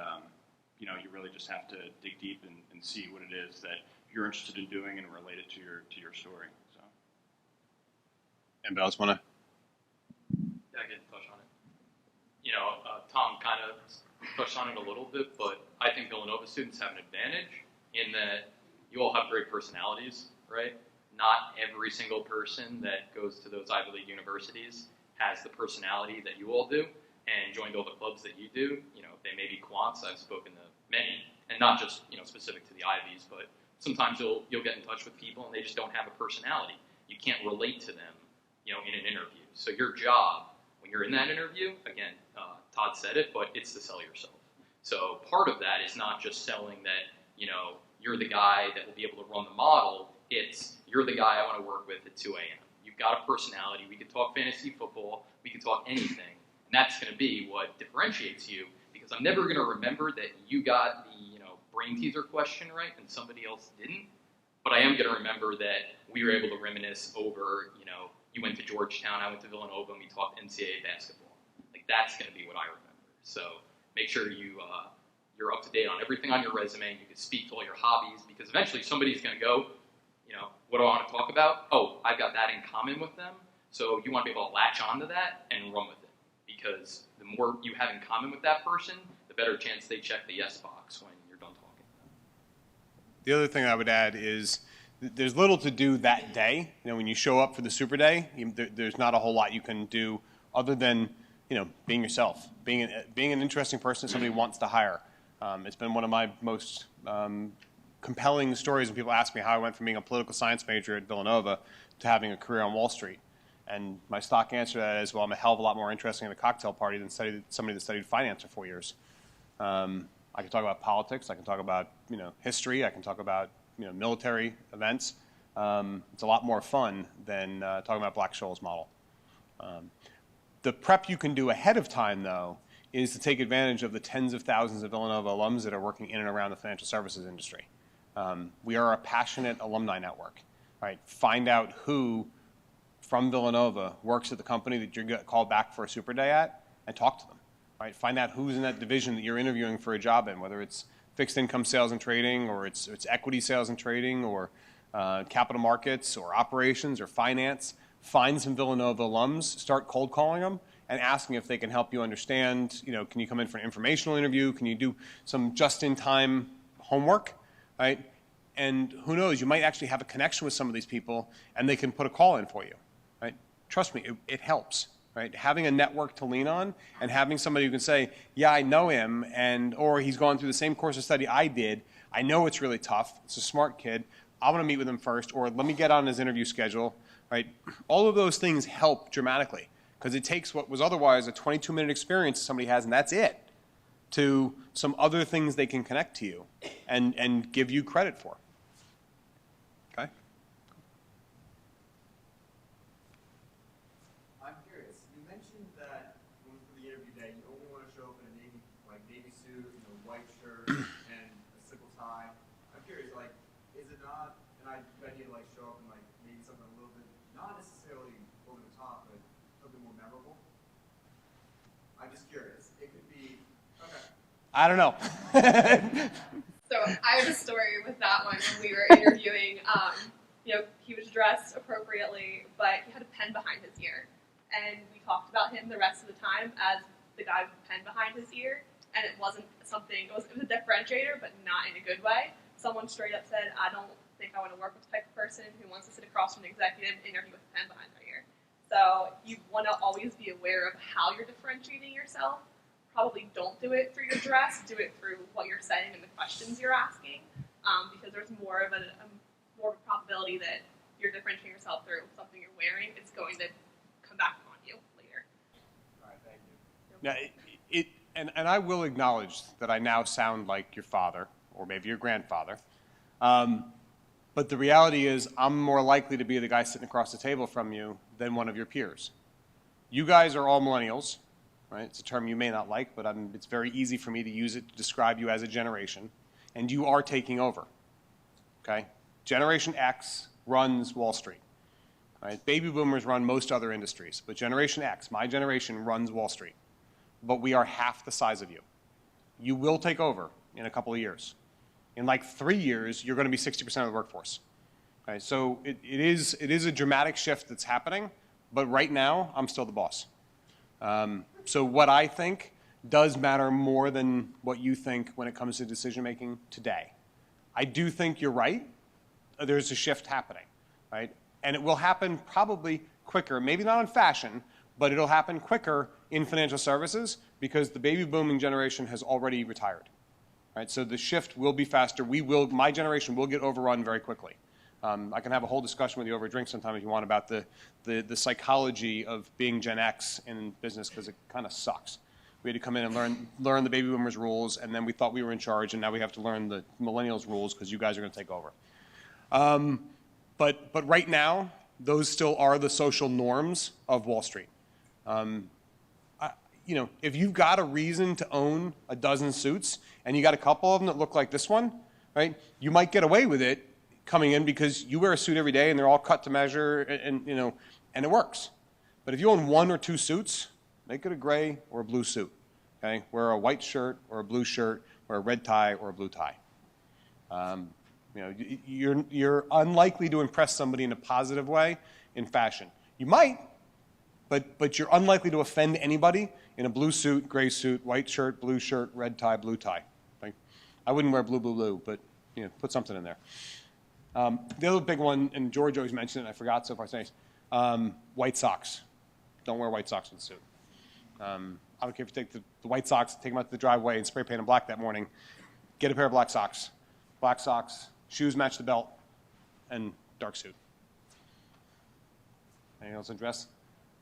you really just have to dig deep and see what it is that you're interested in doing and relate it to your story. So. Anybody else want to? Yeah, I can touch on it. Tom kind of touched on it a little bit, but I think Villanova students have an advantage in that you all have great personalities, right? Not every single person that goes to those Ivy League universities has the personality that you all do and joined all the clubs that you do. They may be quants. I've spoken to many, and not just, specific to the Ivies, but sometimes you'll get in touch with people and they just don't have a personality. You can't relate to them, in an interview. So your job, when you're in that interview, again, Todd said it, but it's to sell yourself. So part of that is not just selling that, you're the guy that will be able to run the model. It's you're the guy I want to work with at 2 a.m. You've got a personality. We could talk fantasy football. We could talk anything. And that's going to be what differentiates you, because I'm never going to remember that you got the, brain teaser question right and somebody else didn't. But I am going to remember that we were able to reminisce over, you went to Georgetown, I went to Villanova, and we talked NCAA basketball. Like, that's going to be what I remember. So make sure you're up to date on everything on your resume, and you can speak to all your hobbies, because eventually somebody's going to go, what do I want to talk about? Oh, I've got that in common with them. So you want to be able to latch onto that and run with it, because the more you have in common with that person, the better chance they check the yes box when you're done talking. The other thing I would add is there's little to do that day. When you show up for the Super Day, there's not a whole lot you can do other than, being yourself, being an interesting person that somebody wants to hire. It's been one of my most compelling stories when people ask me how I went from being a political science major at Villanova to having a career on Wall Street. And my stock answer to that is, well, I'm a hell of a lot more interesting at a cocktail party than somebody that studied finance for 4 years. I can talk about politics. I can talk about history. I can talk about military events. It's a lot more fun than talking about Black-Scholes model. The prep you can do ahead of time, though, is to take advantage of the tens of thousands of Villanova alums that are working in and around the financial services industry. We are a passionate alumni network. Right? Find out who from Villanova works at the company that you're called back for a Super Day at, and talk to them. Right? Find out who's in that division that you're interviewing for a job in, whether it's fixed income sales and trading, or it's equity sales and trading, or capital markets, or operations, or finance. Find some Villanova alums, start cold calling them, and asking if they can help you understand, can you come in for an informational interview? Can you do some just-in-time homework, right? And who knows, you might actually have a connection with some of these people, and they can put a call in for you, right? Trust me, it helps, right? Having a network to lean on, and having somebody who can say, yeah, I know him, or he's gone through the same course of study I did. I know it's really tough. It's a smart kid. I want to meet with him first, or let me get on his interview schedule, right? All of those things help dramatically, because it takes what was otherwise a 22-minute experience somebody has, and that's it, to some other things they can connect to you and give you credit for. Okay? I'm curious. You mentioned that for the interview day, you only want to show up in a navy suit, white shirt, and a simple tie. I'm curious, is it not an idea to show up in maybe something a little bit, not necessarily over the top, but something more memorable? I'm just curious. It could be, okay. I don't know. So I have a story with that one when we were interviewing. He was dressed appropriately, but he had a pen behind his ear. And we talked about him the rest of the time as the guy with the pen behind his ear. And it wasn't something, it was a differentiator, but not in a good way. Someone straight up said, I don't think I want to work with the type of person who wants to sit across from an executive and interview with a pen behind their ear. So you want to always be aware of how you're differentiating yourself. Probably don't do it through your dress. Do it through what you're saying and the questions you're asking, because there's more of a probability that you're differentiating yourself through something you're wearing. It's going to come back on you later. All right, thank you. Now, and I will acknowledge that I now sound like your father, or maybe your grandfather. But the reality is I'm more likely to be the guy sitting across the table from you than one of your peers. You guys are all millennials, right? It's a term you may not like, but it's very easy for me to use it to describe you as a generation. And you are taking over, okay? Generation X runs Wall Street, right? Baby boomers run most other industries, but Generation X, my generation, runs Wall Street. But we are half the size of you. You will take over in a couple of years. In 3 years, you're going to be 60% of the workforce. Okay, so it is a dramatic shift that's happening, but right now, I'm still the boss. So what I think does matter more than what you think when it comes to decision making today. I do think you're right. There's a shift happening, right? And it will happen probably quicker, maybe not in fashion, but it'll happen quicker in financial services because the baby booming generation has already retired. Right, so the shift will be faster. My generation will get overrun very quickly. I can have a whole discussion with you over a drink sometime if you want about the psychology of being Gen X in business, because it kind of sucks. We had to come in and learn the baby boomers rules, and then we thought we were in charge, and now we have to learn the millennials rules because you guys are going to take over. But right now, those still are the social norms of Wall Street. If you've got a reason to own a dozen suits and you got a couple of them that look like this one, right? You might get away with it coming in because you wear a suit every day and they're all cut to measure and it works. But if you own one or two suits, make it a gray or a blue suit, okay? Wear a white shirt or a blue shirt or a red tie or a blue tie. You're unlikely to impress somebody in a positive way in fashion. You might, but you're unlikely to offend anybody in a blue suit, gray suit, white shirt, red tie, blue tie. Like, I wouldn't wear blue, blue, blue, but put something in there. The other big one, and George always mentioned it, I forgot so far today, white socks. Don't wear white socks with a suit. I don't care if you take the white socks, take them out to the driveway and spray paint them black that morning. Get a pair of black socks. Black socks, shoes match the belt, and dark suit. Anything else to address?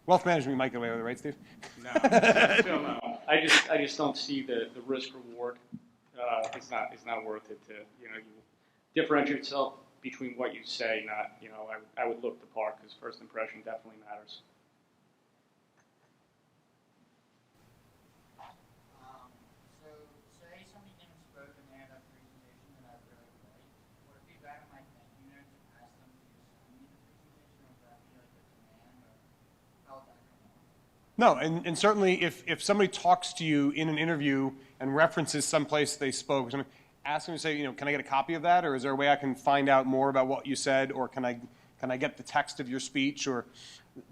Wealth management, you might get away with it, right, Steve? No, still no. I just don't see the risk reward. It's not worth it to you differentiate yourself between what you say. Not I would look the part because first impression definitely matters. So say somebody came and spoke and they had a presentation that I really liked. Would it be better on my thank you note to ask them to send me the presentation, or would that be like a demand, or how would that come out? No, and certainly if somebody talks to you in an interview and references someplace they spoke, ask them to say, can I get a copy of that? Or is there a way I can find out more about what you said? Or can I get the text of your speech? Or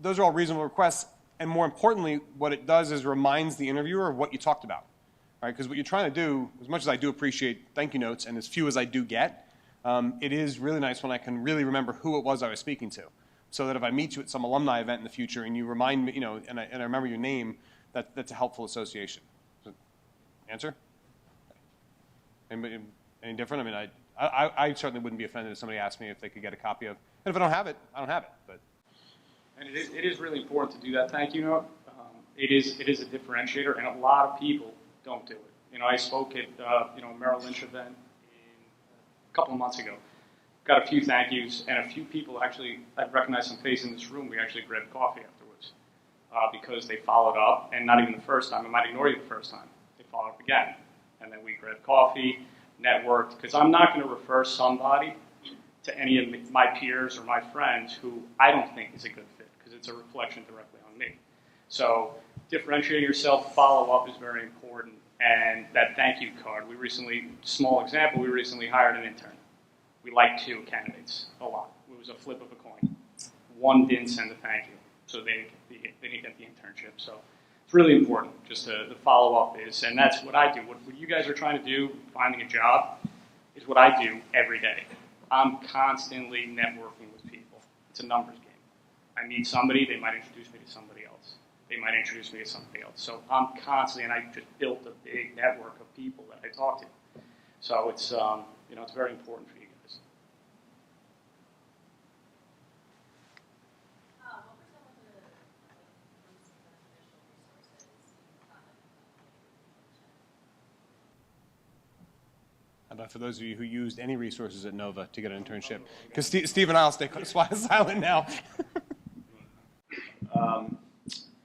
those are all reasonable requests. And more importantly, what it does is reminds the interviewer of what you talked about. All right? Because what you're trying to do, as much as I do appreciate thank you notes and as few as I do get, it is really nice when I can really remember who it was I was speaking to. So that if I meet you at some alumni event in the future and you remind me, and I remember your name, that's a helpful association. Answer? Anybody, any different? I mean, I certainly wouldn't be offended if somebody asked me if they could get a copy of. And if I don't have it, I don't have it. But And it is really important to do that thank you note. It is a differentiator, and a lot of people don't do it. I spoke at Merrill Lynch event a couple of months ago. Got a few thank yous, and a few people actually, I've recognized some face in this room, we actually grabbed coffee afterwards because they followed up, and not even the first time. I might ignore you the first time. They followed up again, and then we grabbed coffee, networked, because I'm not going to refer somebody to any of my peers or my friends who I don't think is a good fit, because it's a reflection directly on me. So differentiating yourself, follow-up is very important, and that thank you card. Small example, we recently hired an intern. We liked 2 candidates a lot. It was a flip of a coin. One didn't send a thank you, so they didn't get the internship. So it's really important, just the follow-up is, and that's what I do. What you guys are trying to do, finding a job, is what I do every day. I'm constantly networking with people. It's a numbers game. I meet somebody, they might introduce me to somebody else. They might introduce me to somebody else. So I'm constantly, and I just built a big network of people that I talk to. So it's, it's very important for you guys. But for those of you who used any resources at Nova to get an internship, because Steve and I will stay silent now.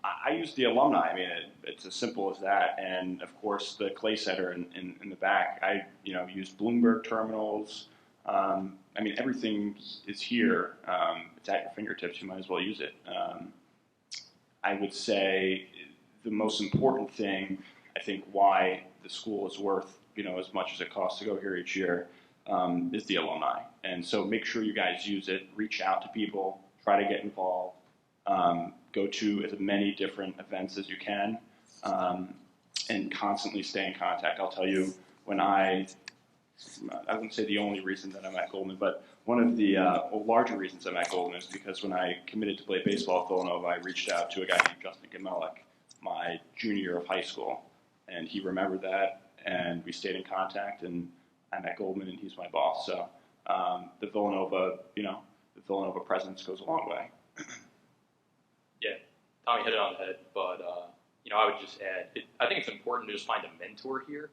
I use the alumni. I mean, it's as simple as that. And of course, the Clay Center in the back. I use Bloomberg terminals. I mean, everything is here. It's at your fingertips. You might as well use it. I would say the most important thing, I think, why the school is worth as much as it costs to go here each year, is the alumni. And so make sure you guys use it, reach out to people, try to get involved, go to as many different events as you can, and constantly stay in contact. I'll tell you, when I wouldn't say the only reason that I'm at Goldman, but one of the larger reasons I'm at Goldman is because when I committed to play baseball at Villanova, I reached out to a guy named Justin Gamelik my junior year of high school, and he remembered that. And we stayed in contact, and I'm at Goldman, and he's my boss. So the Villanova presence goes a long way. Yeah, Tommy hit it on the head, but I would just add, I think it's important to just find a mentor here.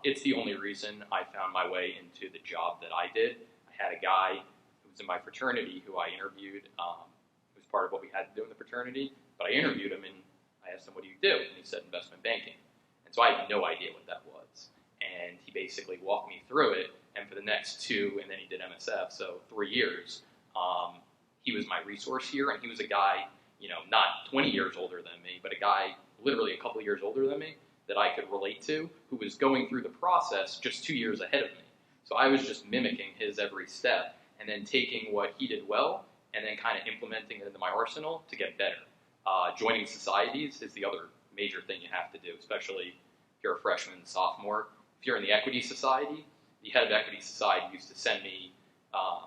It's the only reason I found my way into the job that I did. I had a guy who was in my fraternity who I interviewed, who was part of what we had to do in the fraternity, but I interviewed him, and I asked him, what do you do? And he said investment banking. So I had no idea what that was. And he basically walked me through it. And for the next 2, and then he did MSF, so 3 years, he was my resource here. And he was a guy, not 20 years older than me, but a guy literally a couple of years older than me that I could relate to, who was going through the process just 2 years ahead of me. So I was just mimicking his every step and then taking what he did well and then kind of implementing it into my arsenal to get better. Joining societies is the other major thing you have to do, especially if you're a freshman, sophomore. If you're in the equity society, the head of equity society used to send me,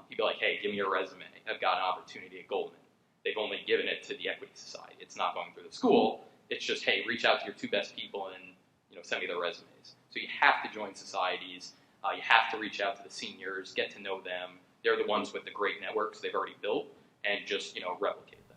he'd be like, hey, give me your resume. I've got an opportunity at Goldman. They've only given it to the equity society. It's not going through the school. It's just, hey, reach out to your 2 best people and send me their resumes. So you have to join societies. You have to reach out to the seniors, get to know them. They're the ones with the great networks they've already built, and just replicate that.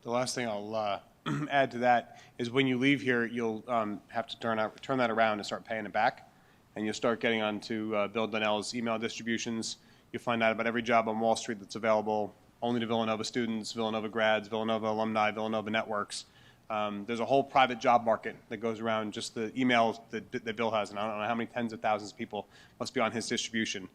The last thing I'll add to that is when you leave here, you'll have to turn that around and start paying it back, and you'll start getting onto Bill Donnell's email distributions. You'll find out about every job on Wall Street that's available only to Villanova students, Villanova grads, Villanova alumni, Villanova networks. There's a whole private job market that goes around just the emails that Bill has, and I don't know how many tens of thousands of people must be on his distribution.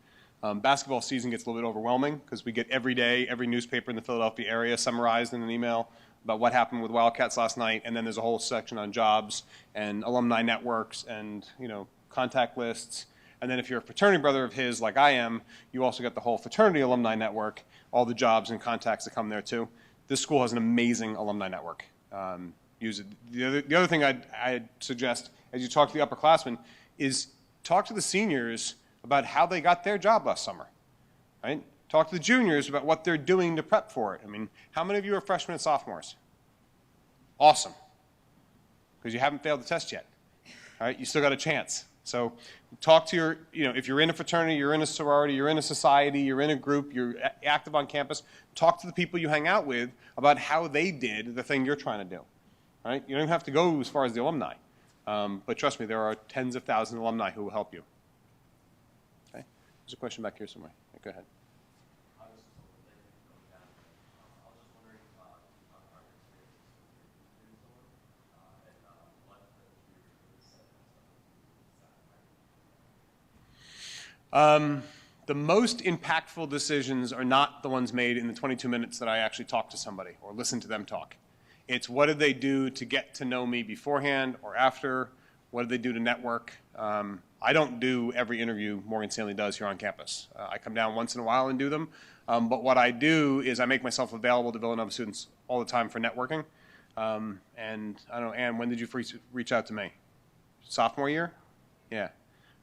Basketball season gets a little bit overwhelming because we get every day, every newspaper in the Philadelphia area summarized in an email. about what happened with Wildcats last night, and then there's a whole section on jobs and alumni networks and, you know, contact lists. And then if you're a fraternity brother of his, like I am, you also get the whole fraternity alumni network, all the jobs and contacts that come there too. This school has an amazing alumni network. Use it. The other thing I'd suggest as you talk to the upperclassmen is talk to the seniors about how they got their job last summer, right? Talk to the juniors about what they're doing to prep for it. I mean, how many of you are freshmen and sophomores? Awesome, because you haven't failed the test yet, all right? You still got a chance. So talk to your, you know, if you're in a fraternity, you're in a sorority, you're in a society, you're in a group, you're active on campus, talk to the people you hang out with about how they did the thing you're trying to do, right? You don't have to go as far as the alumni, but trust me, there are tens of thousands of alumni who will help you. Okay, there's a question back here somewhere. Go ahead. The most impactful decisions are not the ones made in the 22 minutes that I actually talk to somebody or listen to them talk. It's what did they do to get to know me beforehand or after? What did they do to network? I don't do every interview Morgan Stanley does here on campus. I come down once in a while and do them. But what I do is I make myself available to Villanova students all the time for networking. And I don't know, Ann, when did you reach out to me? Sophomore year? Yeah.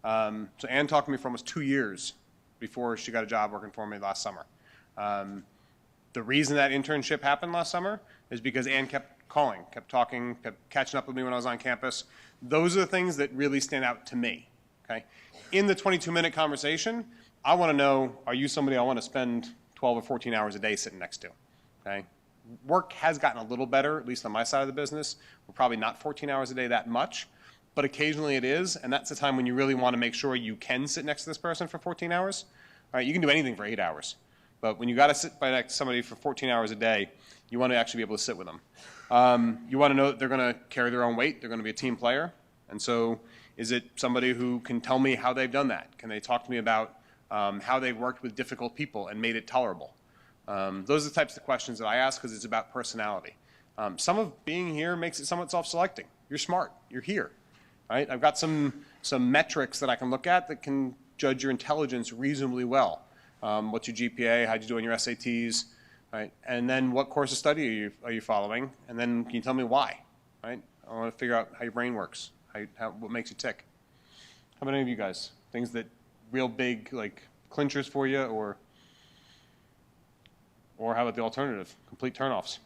So Ann talked to me for almost 2 years before she got a job working for me last summer. The reason that internship happened last summer is because Ann kept calling, kept talking, kept catching up with me when I was on campus. Those are the things that really stand out to me, okay? In the 22-minute conversation, I want to know, are you somebody I want to spend 12 or 14 hours a day sitting next to, okay? Work has gotten a little better, at least on my side of the business. We're probably not 14 hours a day that much, but occasionally it is, and that's the time when you really want to make sure you can sit next to this person for 14 hours. All right, you can do anything for 8 hours, but when you got to sit by next to somebody for 14 hours a day, you want to actually be able to sit with them. You want to know that they're going to carry their own weight, they're going to be a team player, and so is it somebody who can tell me how they've done that? Can they talk to me about how they've worked with difficult people and made it tolerable? Those are the types of questions that I ask because it's about personality. Some of being here makes it somewhat self-selecting. You're smart, you're here. Right? I've got some metrics that I can look at that can judge your intelligence reasonably well. What's your GPA? How'd you do on your SATs? Right? And then what course of study are you following? And then can you tell me why? Right? I want to figure out how your brain works, what makes you tick. How many of you guys? Things that real big like clinchers for you, or how about the alternative? Complete turnoffs.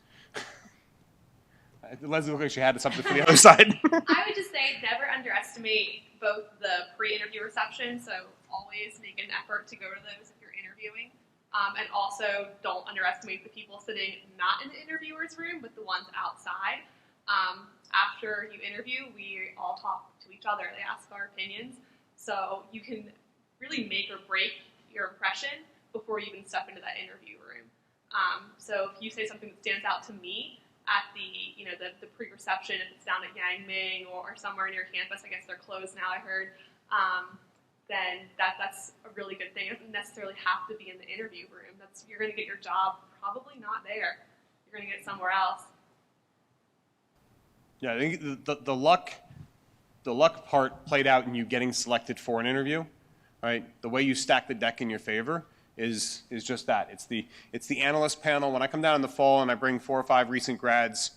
Leslie looked like she had something for the other side. I would just say never underestimate both the pre-interview reception, so always make an effort to go to those if you're interviewing, and also don't underestimate the people sitting not in the interviewer's room, but the ones outside. After you interview, we all talk to each other. They ask our opinions, so you can really make or break your impression before you even step into that interview room. So if you say something that stands out to me at the pre-reception, if it's down at Yang Ming or somewhere near campus, I guess they're closed now, I heard, then that's a really good thing. It doesn't necessarily have to be in the interview room. You're going to get your job probably not there. You're going to get it somewhere else. Yeah, I think the luck part played out in you getting selected for an interview, right? The way you stack the deck in your favor is just that. It's the analyst panel. When I come down in the fall and I bring 4 or 5 recent grads,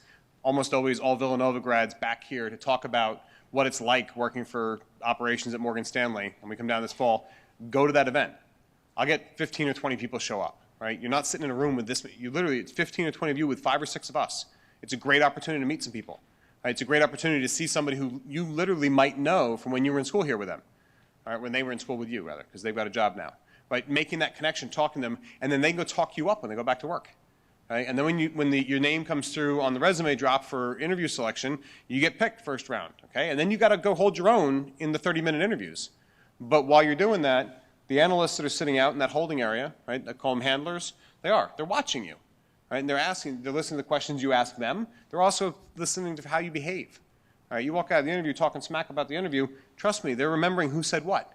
almost always all Villanova grads, back here to talk about what it's like working for operations at Morgan Stanley, and we come down this fall, go to that event. I'll get 15 or 20 people show up, right? You're not sitting in a room with this, it's 15 or 20 of you with 5 or 6 of us. It's a great opportunity to meet some people. Right? It's a great opportunity to see somebody who you literally might know from when you were in school here with them, all right? When they were in school with you, rather, because they've got a job now. Right, making that connection, talking to them, and then they can go talk you up when they go back to work. Right? And then when your name comes through on the resume drop for interview selection, you get picked first round. Okay, and then you got to go hold your own in the 30-minute interviews. But while you're doing that, the analysts that are sitting out in that holding area, right, I call them handlers, they're watching you, right, and they're listening to the questions you ask them. They're also listening to how you behave. All right, you walk out of the interview talking smack about the interview. Trust me, they're remembering who said what.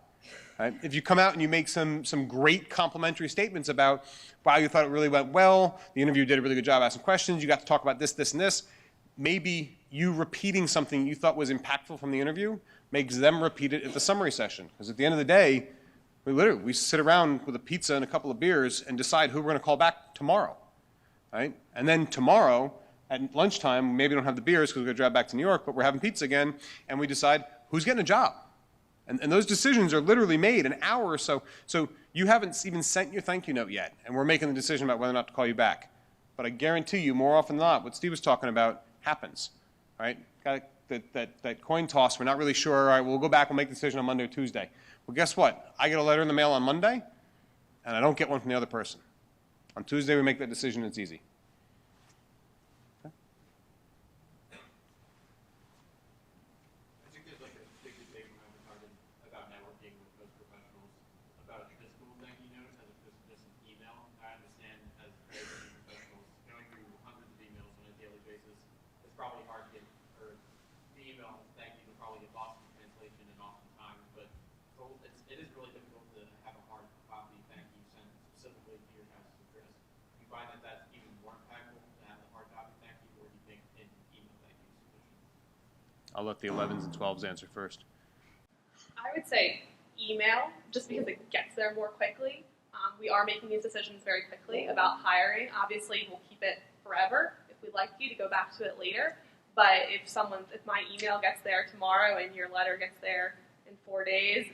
Right? If you come out and you make some great complimentary statements about, wow, you thought it really went well, the interviewer did a really good job asking questions, you got to talk about this, this, and this, maybe you repeating something you thought was impactful from the interview makes them repeat it at the summary session. Because at the end of the day, we sit around with a pizza and a couple of beers and decide who we're going to call back tomorrow. Right? And then tomorrow at lunchtime, maybe we don't have the beers because we're going to drive back to New York, but we're having pizza again, and we decide who's getting a job. And those decisions are literally made an hour or so. So you haven't even sent your thank you note yet, and we're making the decision about whether or not to call you back. But I guarantee you, more often than not, what Steve was talking about happens. Right? That coin toss, we're not really sure, all right, we'll go back, we'll make the decision on Monday or Tuesday. Well, guess what? I get a letter in the mail on Monday, and I don't get one from the other person. On Tuesday, we make that decision, it's easy. I'll let the 11s and 12s answer first. I would say email, just because it gets there more quickly. We are making these decisions very quickly about hiring. Obviously, we'll keep it forever if we'd like you to go back to it later. But if my email gets there tomorrow and your letter gets there in 4 days,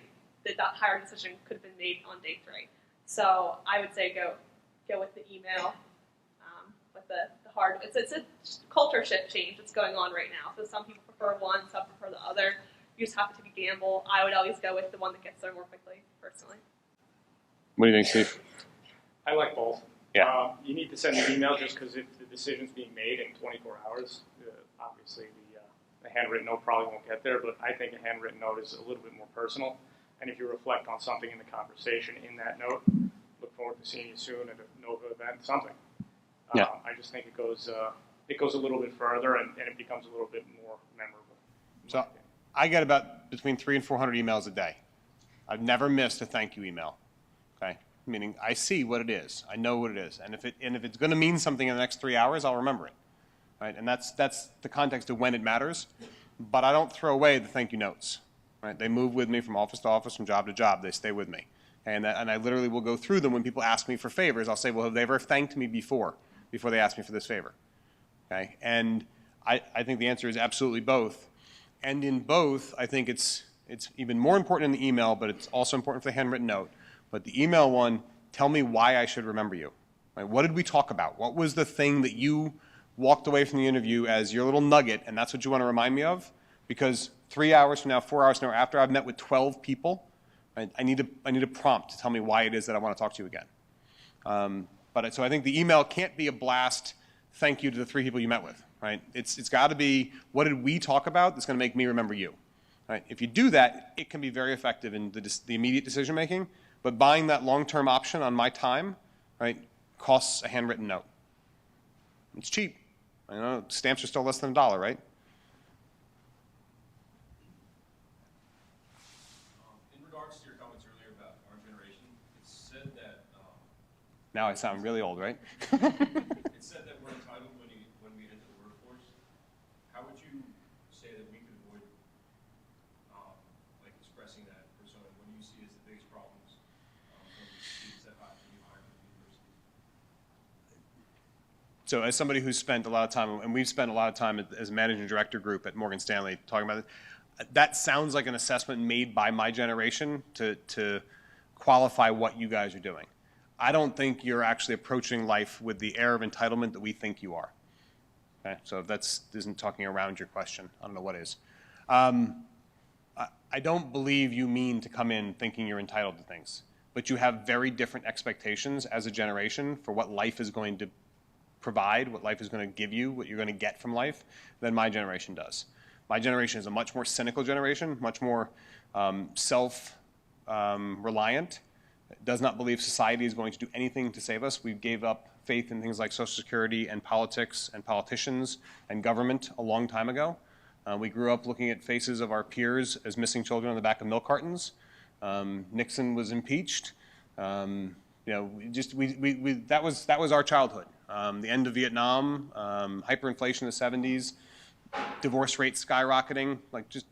that hiring decision could have been made on day 3. So I would say go with the email. With the hard, it's a culture shift change that's going on right now. So some people prefer one, some prefer the other. You just have to take a gamble. I would always go with the one that gets there more quickly, personally. What do you think, Steve? I like both. Yeah. You need to send an email just because if the decision's being made in 24 hours, obviously the handwritten note probably won't get there, but I think a handwritten note is a little bit more personal. And if you reflect on something in the conversation in that note, look forward to seeing you soon at a Nova event, something. Yeah. I just think it goes a little bit further and it becomes a little bit more memorable. So I get about between 300 and 400 emails a day. I've never missed a thank you email. Okay, meaning I see what it is, I know what it is, and if it's going to mean something in the next 3 hours, I'll remember it. Right, and that's the context of when it matters. But I don't throw away the thank you notes. Right, they move with me from office to office, from job to job. They stay with me, and I literally will go through them when people ask me for favors. I'll say, well, have they ever thanked me before they ask me for this favor? Okay, and I think the answer is absolutely both. And in both, I think it's even more important in the email, but it's also important for the handwritten note. But the email one, tell me why I should remember you. Right? What did we talk about? What was the thing that you walked away from the interview as your little nugget, and that's what you want to remind me of? Because 3 hours from now, 4 hours from now, after I've met with 12 people, right, I need a prompt to tell me why it is that I want to talk to you again. So I think the email can't be a blast thank you to the 3 people you met with. Right? It's got to be, what did we talk about that's going to make me remember you? Right? If you do that, it can be very effective in the immediate decision making. But buying that long-term option on my time, right, costs a handwritten note. It's cheap. I know stamps are still less than $1, right? In regards to your comments earlier about our generation, it's said that. Now I sound really old, right? It's said that we're entitled when we enter the workforce. How would you say that we could avoid expressing that persona? What do you see as the biggest problems from students that you hire from universities? So as somebody who's spent a lot of time, and we've spent a lot of time as a managing director group at Morgan Stanley talking about it, that sounds like an assessment made by my generation to qualify what you guys are doing. I don't think you're actually approaching life with the air of entitlement that we think you are. Okay? So if that isn't talking around your question, I don't know what is. I don't believe you mean to come in thinking you're entitled to things, but you have very different expectations as a generation for what life is going to provide, what life is going to give you, what you're going to get from life, than my generation does. My generation is a much more cynical generation, much more self-reliant. Does not believe society is going to do anything to save us. We gave up faith in things like Social Security and politics and politicians and government a long time ago. We grew up looking at faces of our peers as missing children on the back of milk cartons. Nixon was impeached. You know, that was our childhood. The end of Vietnam, hyperinflation in the 70s, divorce rates skyrocketing. Like, just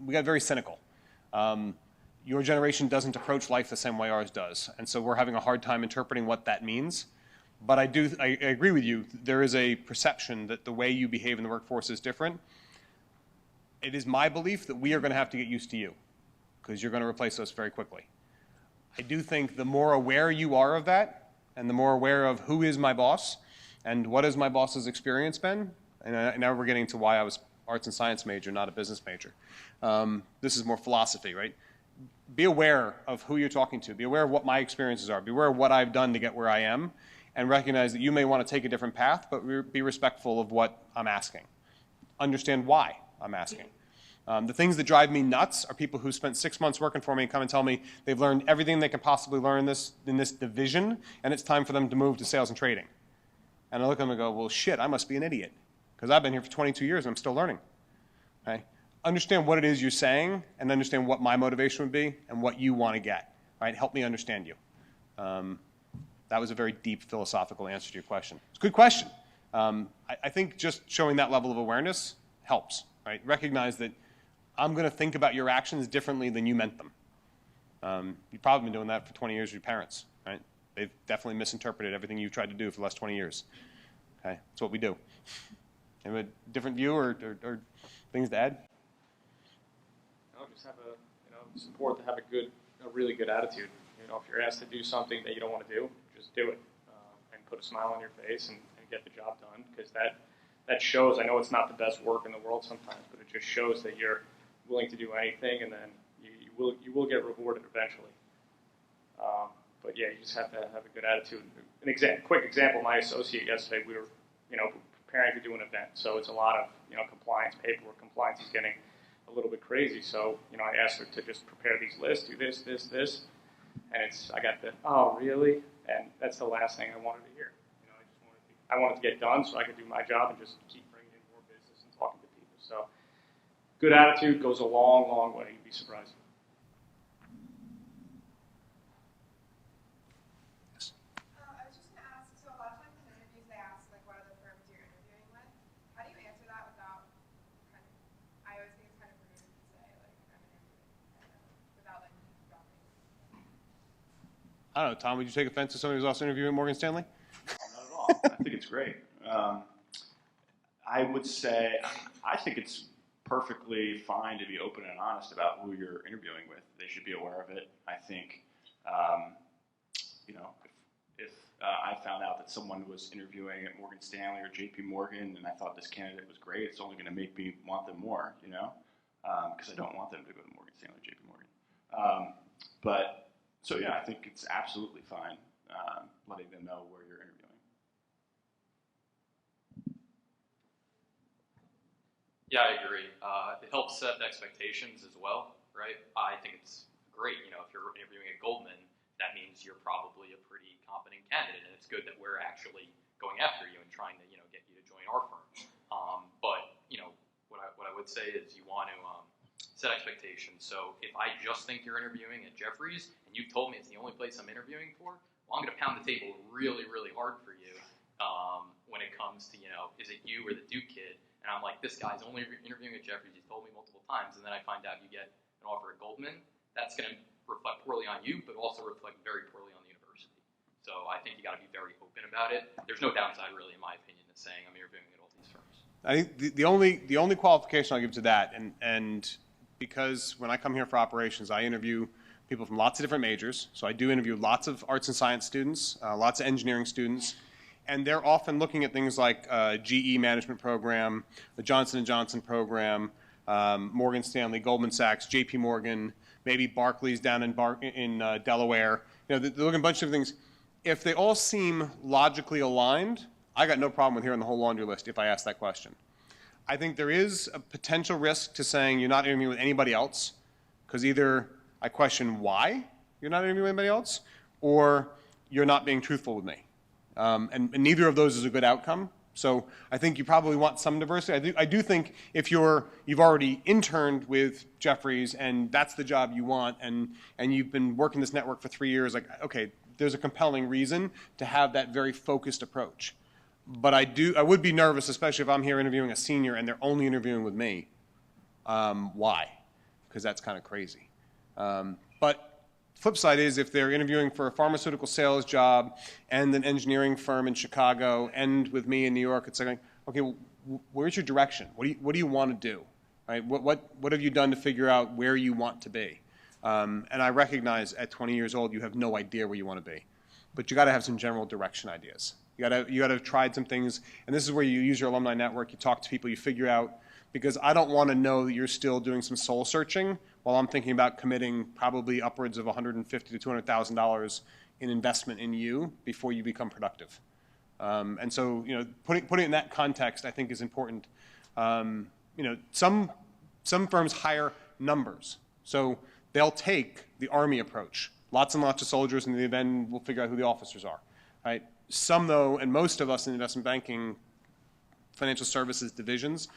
we got very cynical. Your generation doesn't approach life the same way ours does, and so we're having a hard time interpreting what that means. But I agree with you. There is a perception that the way you behave in the workforce is different. It is my belief that we are going to have to get used to you, because you're going to replace us very quickly. I do think the more aware you are of that, and the more aware of who is my boss, and what has my boss's experience been, and now we're getting to why I was arts and science major, not a business major. This is more philosophy, right? Be aware of who you're talking to. Be aware of what my experiences are. Be aware of what I've done to get where I am, and recognize that you may want to take a different path, but be respectful of what I'm asking. Understand why I'm asking. The things that drive me nuts are people who spent 6 months working for me and come and tell me they've learned everything they can possibly learn in this division, and it's time for them to move to sales and trading. And I look at them and go, well, shit, I must be an idiot, because I've been here for 22 years and I'm still learning. Okay? Understand what it is you're saying, and understand what my motivation would be and what you want to get. Right? Help me understand you. That was a very deep philosophical answer to your question. It's a good question. I think just showing that level of awareness helps. Right? Recognize that I'm going to think about your actions differently than you meant them. You've probably been doing that for 20 years with your parents. Right? They've definitely misinterpreted everything you've tried to do for the last 20 years. Okay? That's what we do. Have a different view or things to add? No, just have it's important to have a really good attitude. You know, if you're asked to do something that you don't want to do, just do it and put a smile on your face and get the job done, because that shows. I know it's not the best work in the world sometimes, but it just shows that you're willing to do anything, and then you will get rewarded eventually. But yeah, you just have to have a good attitude. Quick example: my associate yesterday, we were preparing to do an event, so it's a lot of compliance paperwork. Compliance is getting a little bit crazy, so I asked her to just prepare these lists, do this, this, this, and I got the oh really, and that's the last thing I wanted to hear. I wanted to get done so I could do my job and just keep bringing in more business and talking to people. So good attitude goes a long, long way. You'd be surprised. Yes. I was just going to ask, so a lot of times in interviews they ask, like, what are the firms you're interviewing with? How do you answer that without I always think it's kind of rude to say, like, I'm interviewing, without, like, dropping. I don't know, Tom, would you take offense to somebody who's also interviewing Morgan Stanley? Not at all. I think it's great. I would say I think it's perfectly fine to be open and honest about who you're interviewing with. They should be aware of it. I think, if I found out that someone was interviewing at Morgan Stanley or JP Morgan and I thought this candidate was great, it's only going to make me want them more, because I don't want them to go to Morgan Stanley or JP Morgan. So yeah, I think it's absolutely fine letting them know where you're interviewing. Yeah, I agree. It helps set expectations as well, right? I think it's great. If you're interviewing at Goldman, that means you're probably a pretty competent candidate, and it's good that we're actually going after you and trying to, get you to join our firm. But what I would say is you want to set expectations. So if I just think you're interviewing at Jefferies, and you told me it's the only place I'm interviewing for, well, I'm going to pound the table really, really hard for you when it comes to, is it you or the Duke kid? And I'm like, this guy's only interviewing at Jefferies. He's told me multiple times. And then I find out you get an offer at Goldman. That's going to reflect poorly on you, but also reflect very poorly on the university. So I think you got to be very open about it. There's no downside, really, in my opinion, to saying I'm interviewing at all these firms. I think the only qualification I'll give to that, and because when I come here for operations, I interview people from lots of different majors. So I do interview lots of arts and science students, lots of engineering students. And they're often looking at things like GE management program, the Johnson & Johnson program, Morgan Stanley, Goldman Sachs, JP Morgan, maybe Barclays down in Delaware. They're looking at a bunch of things. If they all seem logically aligned, I got no problem with hearing the whole laundry list if I ask that question. I think there is a potential risk to saying you're not interviewing with anybody else, because either I question why you're not interviewing with anybody else, or you're not being truthful with me. And neither of those is a good outcome. So I think you probably want some diversity. I do think if you've already interned with Jefferies and that's the job you want, and you've been working this network for 3 years, like, okay, there's a compelling reason to have that very focused approach. But I would be nervous, especially if I'm here interviewing a senior and they're only interviewing with me. Why? Because that's kind of crazy. But flip side is if they're interviewing for a pharmaceutical sales job and an engineering firm in Chicago and with me in New York, it's like, okay, well, where's your direction? What do you want to do? Right? What have you done to figure out where you want to be? And I recognize at 20 years old you have no idea where you want to be, but you got to have some general direction ideas. You got to have tried some things, and this is where you use your alumni network. You talk to people, you figure out, because I don't want to know that you're still doing some soul searching while I'm thinking about committing probably upwards of $150,000 to $200,000 in investment in you before you become productive. And so, you know, putting it in that context, I think, is important. You know, some firms hire numbers, so they'll take the Army approach. Lots and lots of soldiers, and then we'll figure out who the officers are, right? Some, though, and most of us in investment banking, financial services divisions,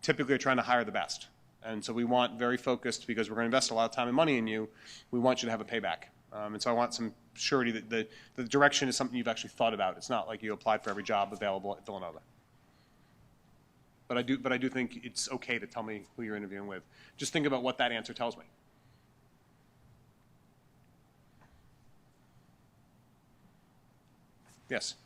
typically are trying to hire the best. And so we want very focused, because we're going to invest a lot of time and money in you, we want you to have a payback. And so I want some surety that the direction is something you've actually thought about. It's not like you applied for every job available at Villanova. But I do think it's okay to tell me who you're interviewing with. Just think about what that answer tells me. Yes.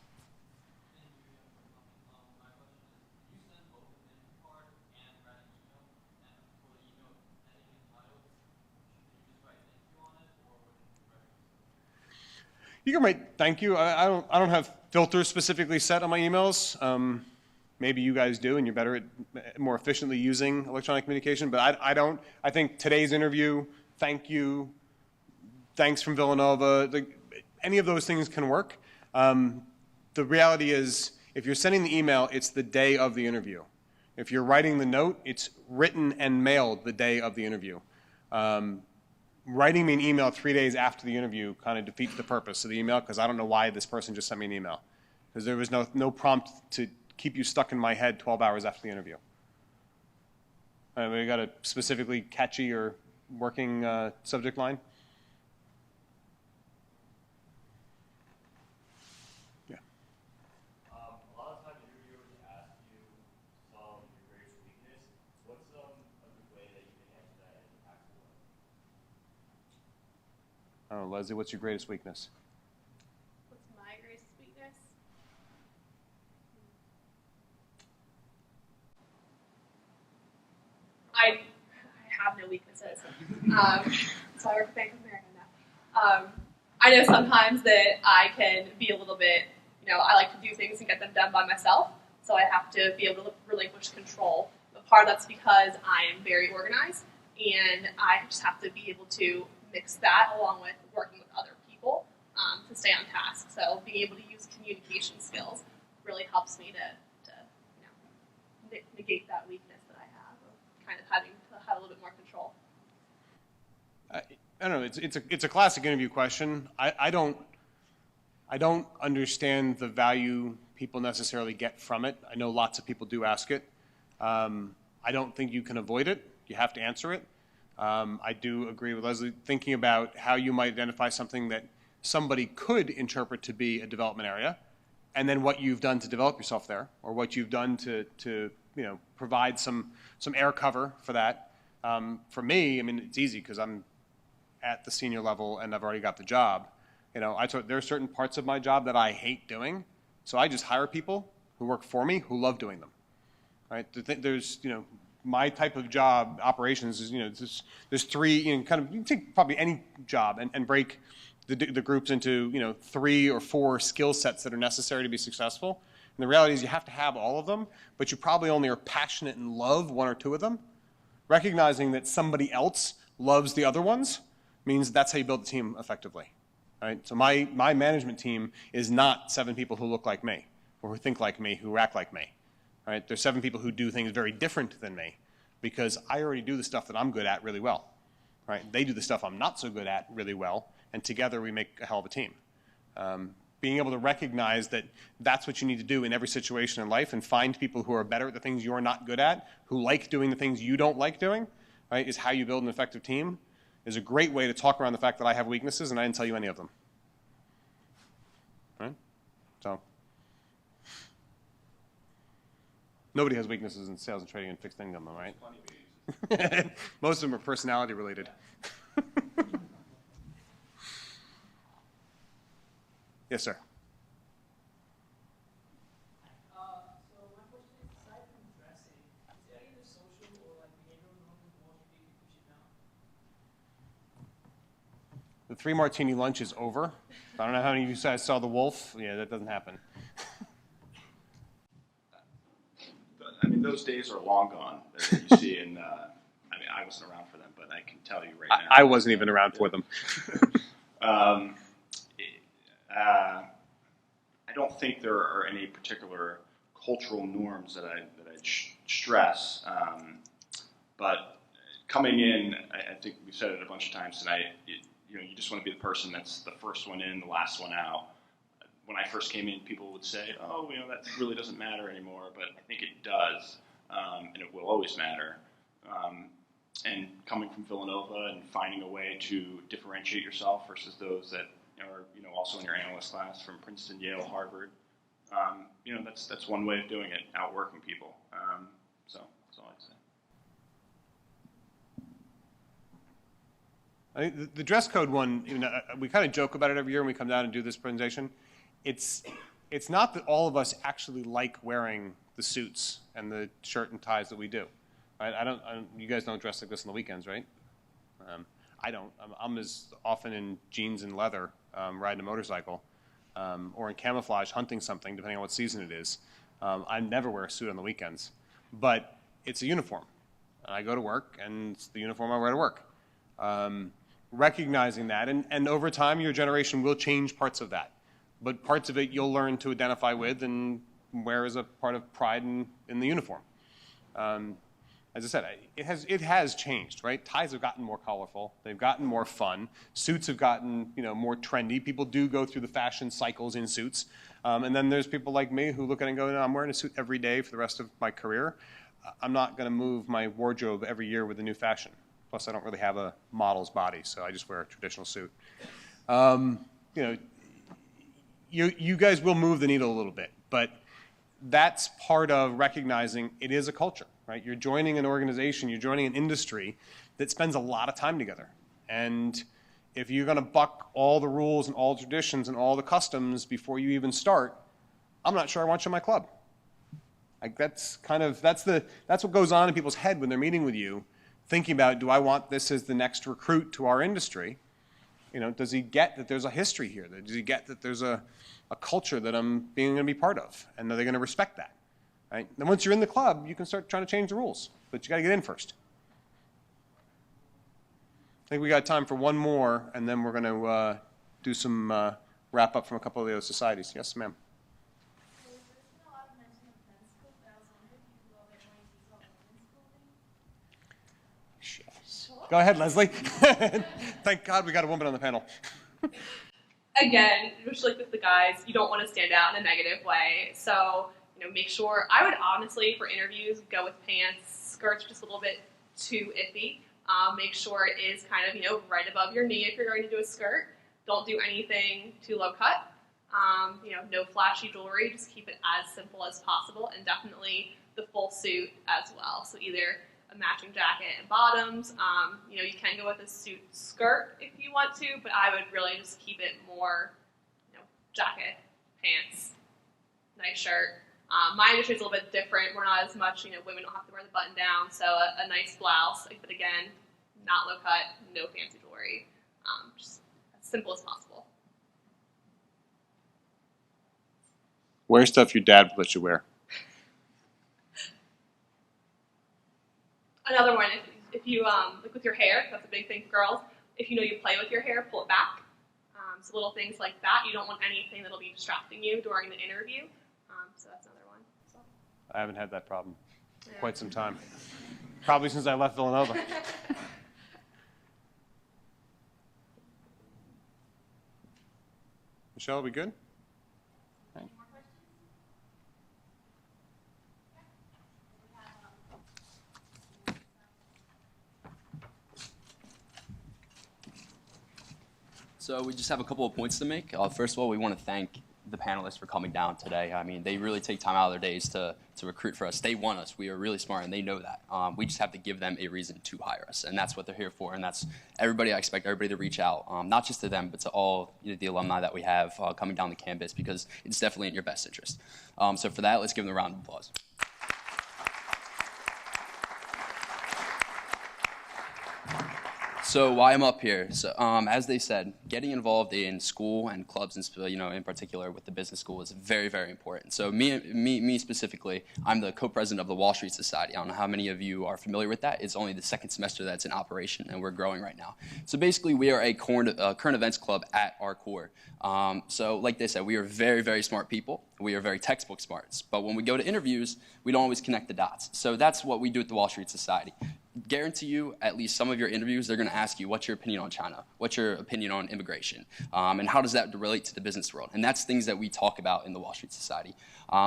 You can write thank you. I don't have filters specifically set on my emails. Maybe you guys do, and you're better at more efficiently using electronic communication. But I don't. I think today's interview, thank you, thanks from Villanova, any of those things can work. The reality is, if you're sending the email, it's the day of the interview. If you're writing the note, it's written and mailed the day of the interview. Writing me an email 3 days after the interview kind of defeats the purpose of the email, because I don't know why this person just sent me an email. Because there was no prompt to keep you stuck in my head 12 hours after the interview. We got a specifically catchy or working subject line? Yeah. A lot of times interviewers ask you your greatest weakness. What's a good way that you can answer that in an impactful way? I don't know, Leslie, what's your greatest weakness? What's my greatest weakness? I have no weaknesses. So I work at Bank of America now. I know sometimes that I can be a little bit, I like to do things and get them done by myself. So I have to be able to relinquish control. But part of that's because I am very organized, and I just have to be able to mix that along with working with other people to stay on task. So being able to use communication skills really helps me to negate that weakness that I have of kind of having to have a little bit more control. I don't know. It's a classic interview question. I don't understand the value people necessarily get from it. I know lots of people do ask it. I don't think you can avoid it. You have to answer it. I do agree with Leslie, thinking about how you might identify something that somebody could interpret to be a development area, and then what you've done to develop yourself there, or what you've done to provide some air cover for that. For me, I mean, it's easy because I'm at the senior level and I've already got the job. There are certain parts of my job that I hate doing, so I just hire people who work for me who love doing them. Right? There's my type of job, operations, is there's three, you can take probably any job and break the groups into 3 or 4 skill sets that are necessary to be successful. And the reality is you have to have all of them, but you probably only are passionate and love 1 or 2 of them. Recognizing that somebody else loves the other ones means that's how you build a team effectively. Right? So my management team is not 7 people who look like me, or who think like me, who act like me. Right? There's 7 people who do things very different than me, because I already do the stuff that I'm good at really well. Right? They do the stuff I'm not so good at really well, and together we make a hell of a team. being able to recognize that that's what you need to do in every situation in life, and find people who are better at the things you're not good at, who like doing the things you don't like doing, right, is how you build an effective team, is a great way to talk around the fact that I have weaknesses and I didn't tell you any of them. Right? So, nobody has weaknesses in sales and trading and fixed income, right? Most of them are personality related. Yes, sir. So my question is, aside from dressing, is there any other social or like behavioral norms in Wall Street we should know? The 3-martini lunch is over. I don't know how many of you guys saw The Wolf. Yeah, that doesn't happen. I mean, those days are long gone that you see in, I mean, I wasn't around for them, but I can tell you right now. I wasn't even around for them. I don't think there are any particular cultural norms that I stress, but coming in, I think we've said it a bunch of times tonight. You just want to be the person that's the first one in, the last one out. When I first came in, people would say, "Oh, that really doesn't matter anymore," but I think it does, and it will always matter. And coming from Villanova and finding a way to differentiate yourself versus those that are also in your analyst class from Princeton, Yale, Harvard, that's one way of doing it, outworking people. So that's all I'd say. I think the dress code one, we kind of joke about it every year when we come down and do this presentation. It's not that all of us actually like wearing the suits and the shirt and ties that we do. Right? You guys don't dress like this on the weekends, right? I don't. I'm as often in jeans and leather riding a motorcycle, or in camouflage hunting something, depending on what season it is. I never wear a suit on the weekends, but it's a uniform. I go to work, and it's the uniform I wear to work. Recognizing that, and over time, your generation will change parts of that. But parts of it you'll learn to identify with and wear as a part of pride in the uniform. As I said, it has changed, right? Ties have gotten more colorful. They've gotten more fun. Suits have gotten more trendy. People do go through the fashion cycles in suits. And then there's people like me who look at it and go, "No, I'm wearing a suit every day for the rest of my career. I'm not going to move my wardrobe every year with a new fashion. Plus, I don't really have a model's body, so I just wear a traditional suit." You guys will move the needle a little bit, but that's part of recognizing it is a culture, right? You're joining an organization, you're joining an industry that spends a lot of time together. And if you're going to buck all the rules and all the traditions and all the customs before you even start, I'm not sure I want you in my club. Like that's what goes on in people's head when they're meeting with you, thinking about, do I want this as the next recruit to our industry? Does he get that there's a history here? Does he get that there's a culture that I'm going to be part of? And are they going to respect that? Right? Then once you're in the club, you can start trying to change the rules. But you got to get in first. I think we got time for one more, and then we're going to do some wrap up from a couple of the other societies. Yes, ma'am. Go ahead, Leslie. Thank God we got a woman on the panel. Again, just like with the guys, you don't want to stand out in a negative way. So, make sure, I would honestly, for interviews, go with pants. Skirts just a little bit too iffy. Make sure it is kind of, right above your knee if you're going to do a skirt. Don't do anything too low cut. No flashy jewelry. Just keep it as simple as possible, and definitely the full suit as well. So either a matching jacket and bottoms. You can go with a suit skirt if you want to, but I would really just keep it more, jacket, pants, nice shirt. My industry is a little bit different. We're not as much, women don't have to wear the button down, so a nice blouse, but again, not low cut, no fancy jewelry, just as simple as possible. Wear stuff your dad would let you wear. Another one, if you, like with your hair, that's a big thing for girls. If you play with your hair, pull it back. So little things like that. You don't want anything that'll be distracting you during the interview. So that's another one. So. I haven't had that problem for quite some time. Probably since I left Villanova. Michelle, are we good? So we just have a couple of points to make. First of all, we want to thank the panelists for coming down today. I mean, they really take time out of their days to recruit for us. They want us. We are really smart, and they know that. We just have to give them a reason to hire us, and that's what they're here for. And that's everybody. I expect everybody to reach out, not just to them, but to all the alumni that we have coming down the campus, because it's definitely in your best interest. So for that, let's give them a round of applause. So why I'm up here, so, as they said, getting involved in school and clubs, and in particular with the business school, is very, very important. So me specifically, I'm the co-president of the Wall Street Society. I don't know how many of you are familiar with that. It's only the second semester that's in operation, and we're growing right now. So basically, we are a current events club at our core. So like they said, we are very, very smart people. We are very textbook smarts. But when we go to interviews, we don't always connect the dots. So that's what we do at the Wall Street Society. Guarantee you, at least some of your interviews, they're going to ask you, what's your opinion on China? What's your opinion on immigration? And how does that relate to the business world? And that's things that we talk about in the Wall Street Society.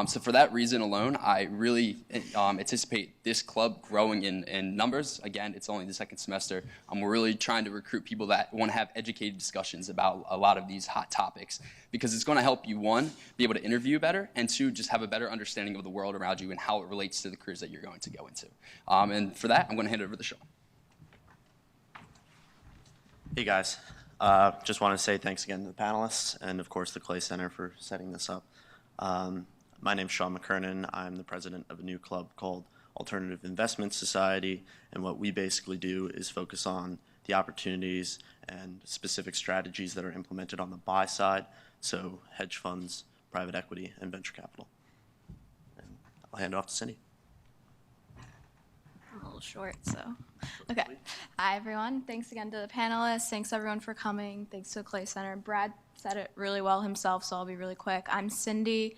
So for that reason alone, I really anticipate this club growing in numbers. Again, it's only the second semester. We're really trying to recruit people that want to have educated discussions about a lot of these hot topics, because it's going to help you, one, be able to interview better, and two, just have a better understanding of the world around you and how it relates to the careers that you're going to go into. And for that, I'm going to hand it over to Sean. Hey guys, just want to say thanks again to the panelists and of course the Clay Center for setting this up. My name's Sean McKernan. I'm the president of a new club called Alternative Investment Society, and what we basically do is focus on the opportunities and specific strategies that are implemented on the buy side, so hedge funds, private equity, and venture capital. And I'll hand it off to Cindy. A little short, so. Okay. Hi, everyone. Thanks again to the panelists. Thanks, everyone, for coming. Thanks to the Clay Center. Brad said it really well himself, so I'll be really quick. I'm Cindy,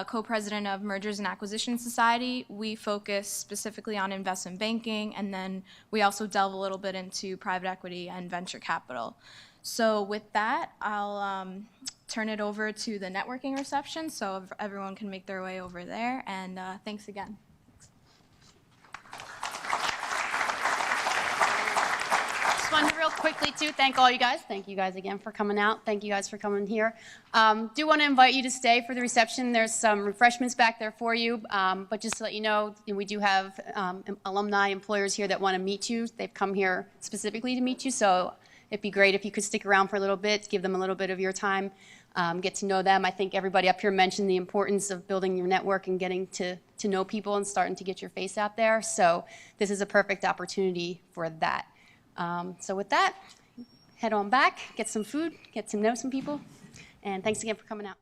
co-president of Mergers and Acquisition Society. We focus specifically on investment banking, and then we also delve a little bit into private equity and venture capital. So with that, I'll turn it over to the networking reception so everyone can make their way over there, and thanks again. Wanted to real quickly to thank all you guys. Thank you guys again for coming out. Thank you guys for coming here. Do want to invite you to stay for the reception. There's some refreshments back there for you. But just to let you know, we do have alumni employers here that want to meet you. They've come here specifically to meet you. So it'd be great if you could stick around for a little bit, give them a little bit of your time, get to know them. I think everybody up here mentioned the importance of building your network and getting to know people and starting to get your face out there. So this is a perfect opportunity for that. So with that, head on back, get some food, get to know some people, and thanks again for coming out.